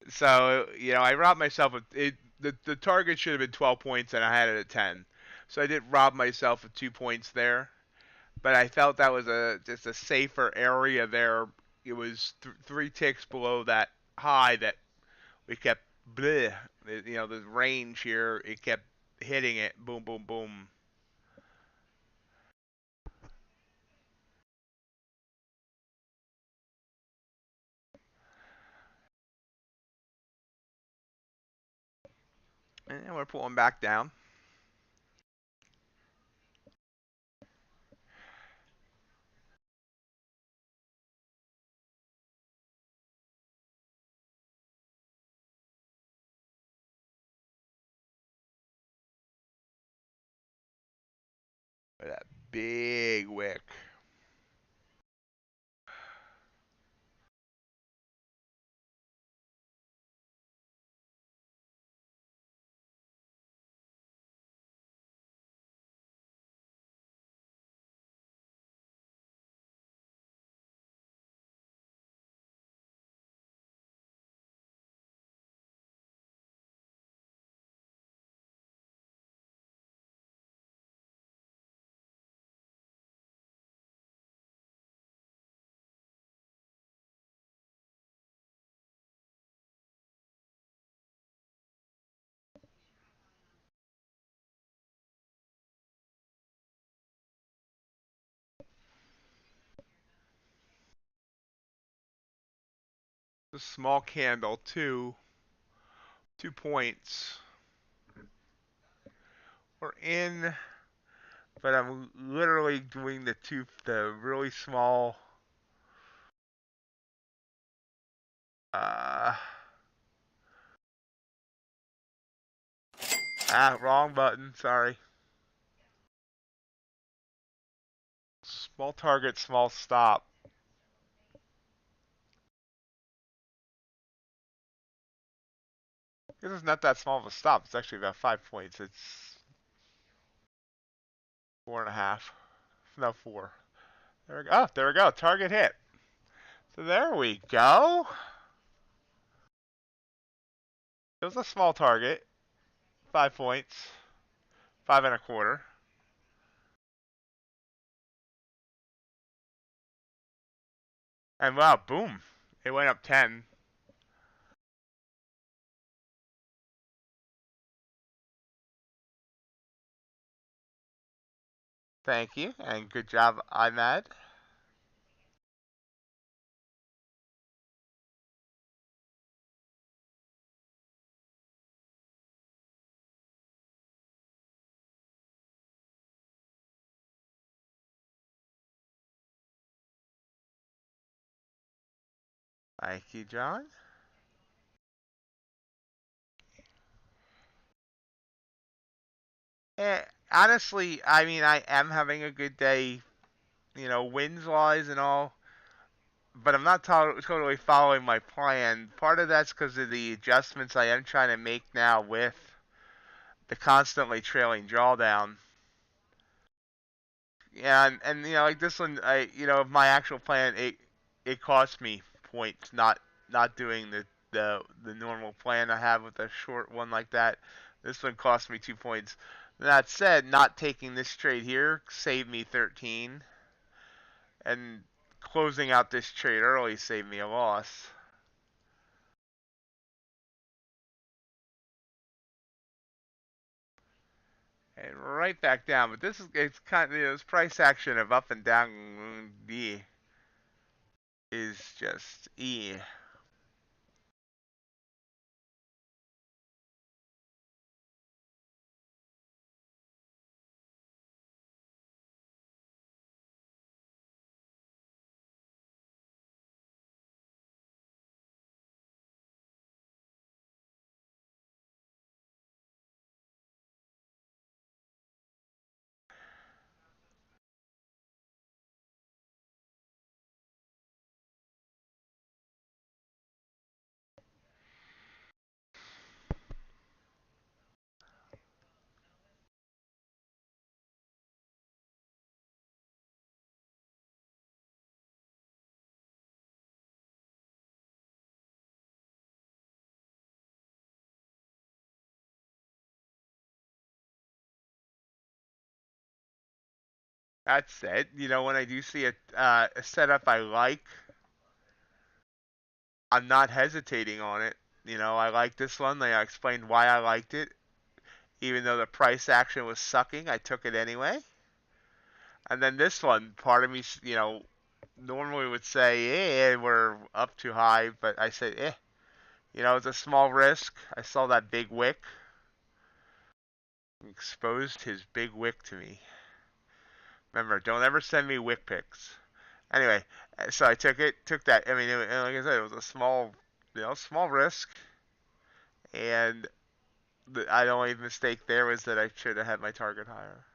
So I robbed myself of it. The target should have been 12 points, and I had it at 10. So I did rob myself of 2 points there. But I felt that was just a safer area there. It was 3 ticks below that high that we kept bleh, the range here. It kept hitting it, boom, boom, boom. And we're pulling back down. That big wick. The small candle, 2 points. We're in, but I'm literally doing the really small. Uh, Wrong button. Sorry. Small target, small stop. This is not that small of a stop. It's actually about 5 points. It's 4.5. No, 4. There we go. Oh, there we go. Target hit. So there we go. It was a small target. 5 points. 5.25. And wow, boom. It went up 10. Thank you. And good job, IMAD. Thank you, John. Eh, Honestly, I mean, I am having a good day, wins wise and all, but I'm not totally following my plan. Part of that's because of the adjustments I am trying to make now with the constantly trailing drawdown. Yeah, and like this one, my actual plan, it cost me points not doing the normal plan I have with a short one like that. This one cost me 2 points. That said, not taking this trade here saved me 13, and closing out this trade early saved me a loss. And right back down, but it's kind of this price action of up and down is just That's it. You know, when I do see a setup I like, I'm not hesitating on it. You know, I like this one. I explained why I liked it. Even though the price action was sucking, I took it anyway. And then this one, part of me, you know, normally would say, we're up too high, but I said, you know, it's a small risk. I saw that big wick. He exposed his big wick to me. Remember, don't ever send me wick pics. Anyway, so I took that. I mean, like I said, it was a small, you know, small risk. And the only mistake there was that I should have had my target higher.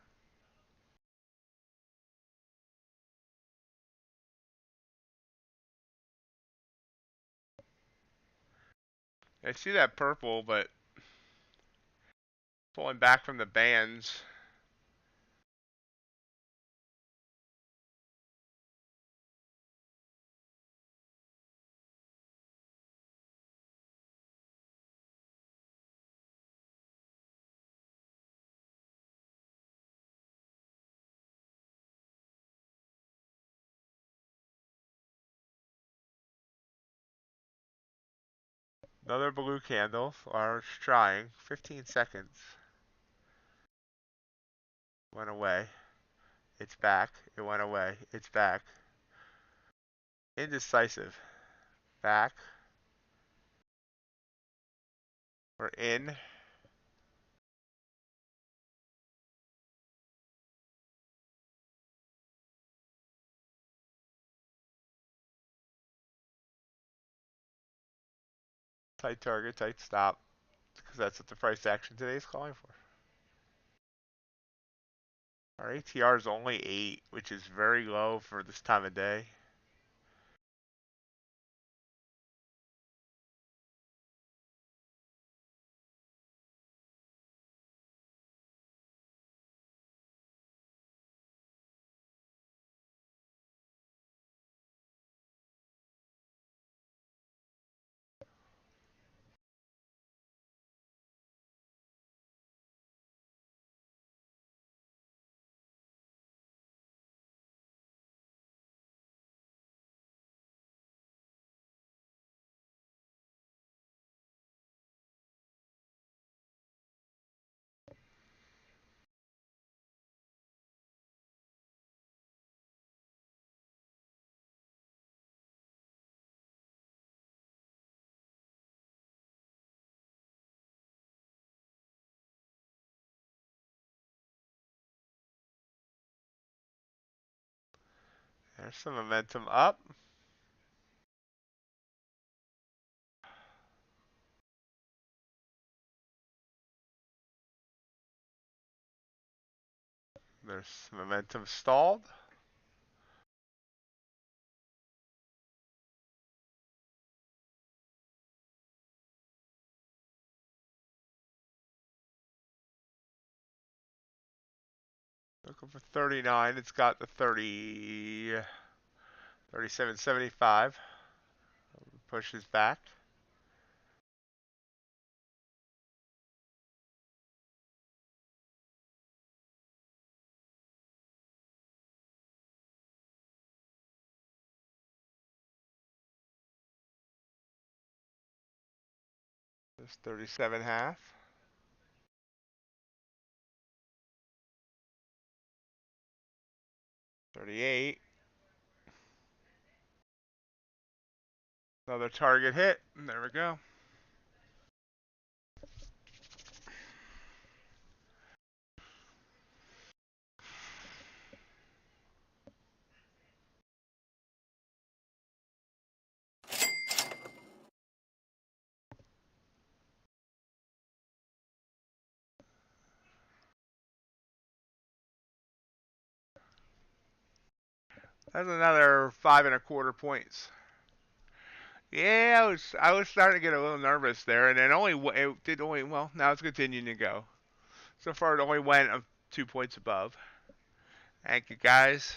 I see that purple, but pulling back from the bands. Another blue candle, large trying, 15 seconds. Went away. It's back. It went away. It's back. Indecisive. Back. We're in. Tight target, tight stop. Because that's what the price action today is calling for. Our ATR is only 8, which is very low for this time of day. There's some momentum up. There's some momentum stalled. Looking for 39. It's got the 30, 37.75. Pushes back. There's 37.5. 38. Another target hit. And there we go. That's another 5.25 points. Yeah, I was starting to get a little nervous there, and it did only well. Now it's continuing to go. So far, it only went 2 points above. Thank you, guys.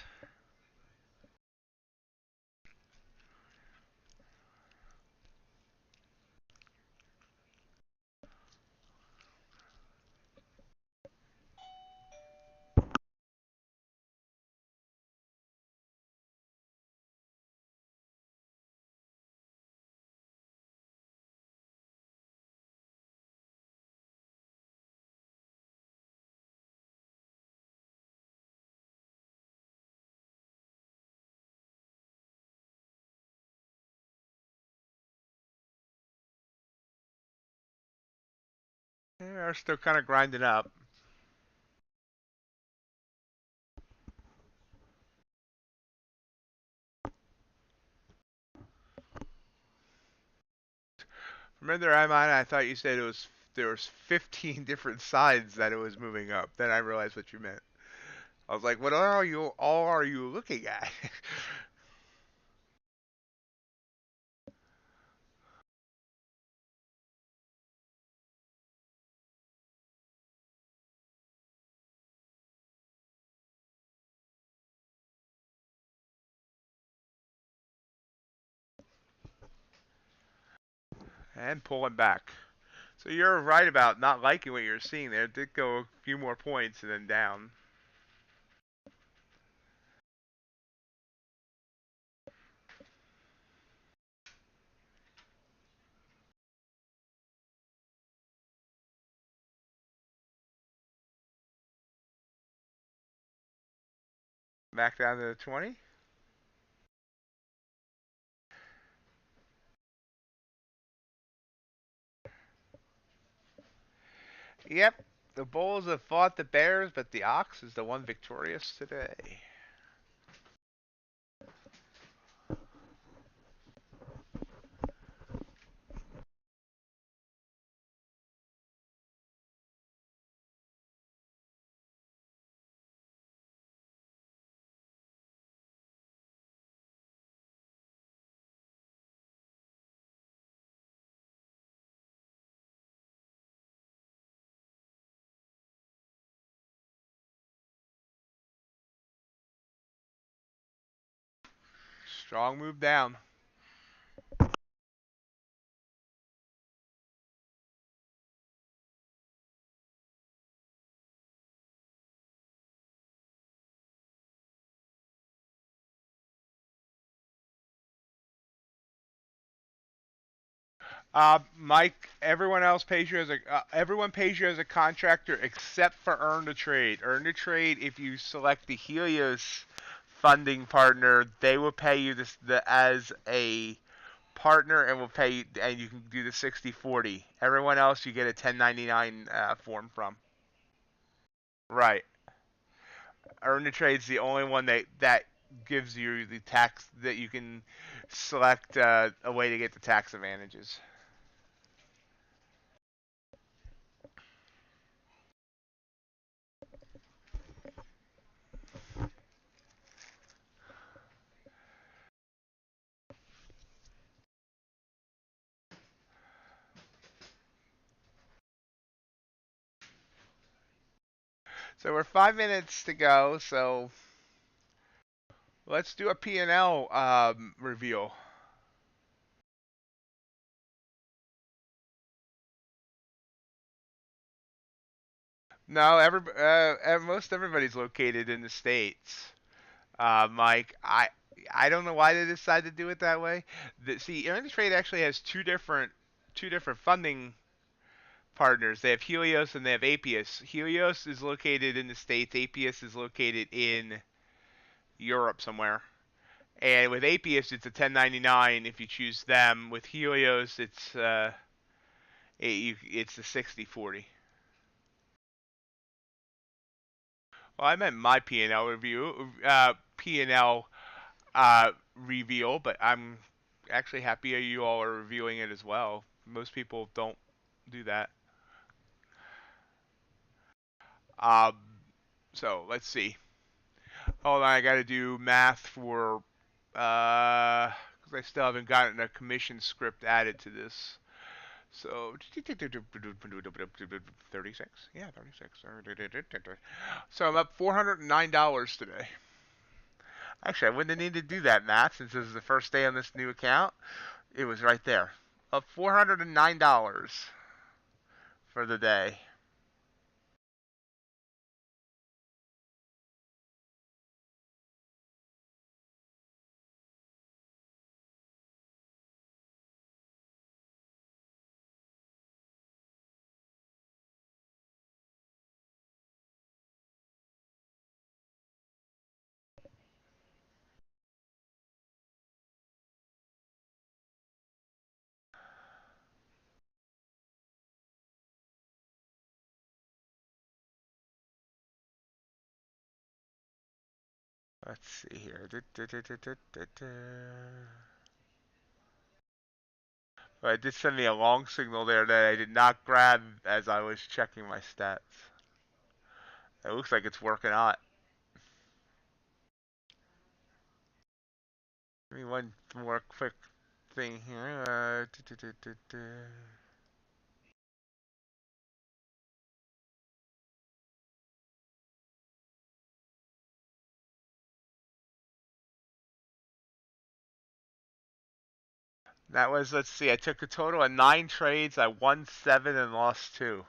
They're still kind of grinding up. Remember, I thought you said there was 15 different sides that it was moving up. Then I realized what you meant. I was like, what all are you looking at? And pulling back. So you're right about not liking what you're seeing there. It did go a few more points and then down. Back down to the 20. Yep. The Bulls have fought the Bears, but the Ox is the one victorious today. Strong move down. Mike, everyone pays you as a contractor except for Earn to Trade. Earn to Trade, if you select the Helios funding partner, they will pay you as a partner and will pay you, and you can do the 60/40. Everyone else you get a 1099 form from. Right. Earn to Trade's the only one that gives you the tax that you can select a way to get the tax advantages. So we're 5 minutes to go. So let's do a P&L reveal. No, most everybody's located in the states. Mike, I don't know why they decided to do it that way. See, Trade actually has two different funding partners. They have Helios and they have Apius. Helios is located in the states. Apius is located in Europe somewhere. And with Apius, it's a 1099 if you choose them. With Helios, it's the 60/40. Well, I meant my P&L review, P&L reveal, but I'm actually happy you all are reviewing it as well. Most people don't do that. Um, so let's see. Hold on, I got to do math for because I still haven't gotten a commission script added to this. So 36, yeah, 36. So I'm up $409 today. Actually, I wouldn't have needed to do that math since this is the first day on this new account. It was right there. Up $409 for the day. Let's see here. But it did send me a long signal there that I did not grab as I was checking my stats. It looks like it's working out. Give me one more quick thing here. That was, let's see, I took a total of 9 trades. I won 7 and lost 2.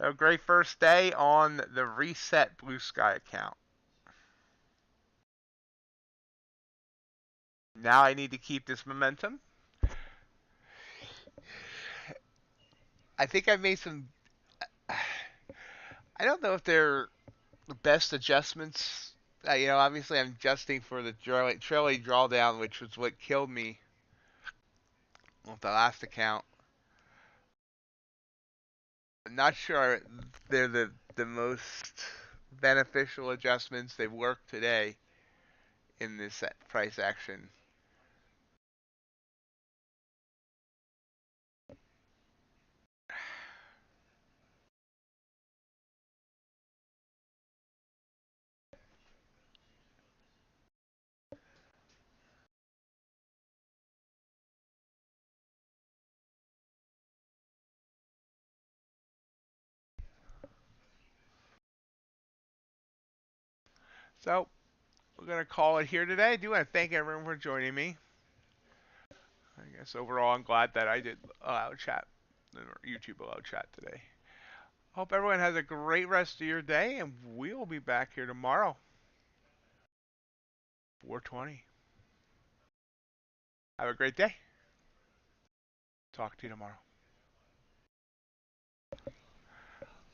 A great first day on the reset Blue Sky account. Now I need to keep this momentum. I think I've made some. I don't know if they're the best adjustments. Obviously I'm adjusting for the trailing drawdown, which was what killed me with the last account. I'm not sure they're the most beneficial adjustments. They've worked today in this price action. So we're going to call it here today. I do want to thank everyone for joining me. I guess overall I'm glad that I did allow chat, or YouTube allowed chat today. Hope everyone has a great rest of your day, and we'll be back here tomorrow. 4:20. Have a great day. Talk to you tomorrow.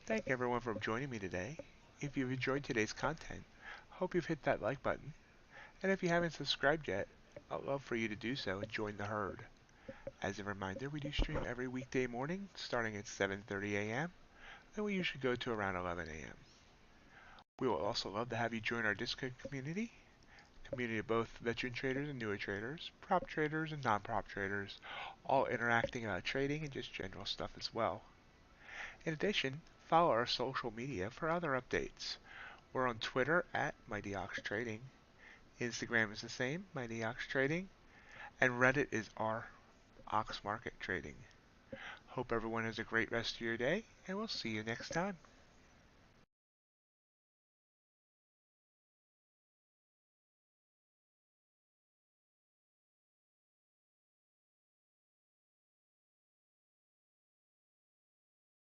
Thank everyone for joining me today. If you've enjoyed today's content, hope you've hit that like button. And if you haven't subscribed yet, I'd love for you to do so and join the herd. As a reminder, we do stream every weekday morning starting at 7:30 a.m. and we usually go to around 11 a.m. We will also love to have you join our Discord community of both veteran traders and newer traders, prop traders and non-prop traders, all interacting about trading and just general stuff as well. In addition, follow our social media for other updates. We're on Twitter at MightyOxTrading, Instagram is the same, MightyOxTrading, and Reddit is r/Ox Market Trading. Hope everyone has a great rest of your day, and we'll see you next time.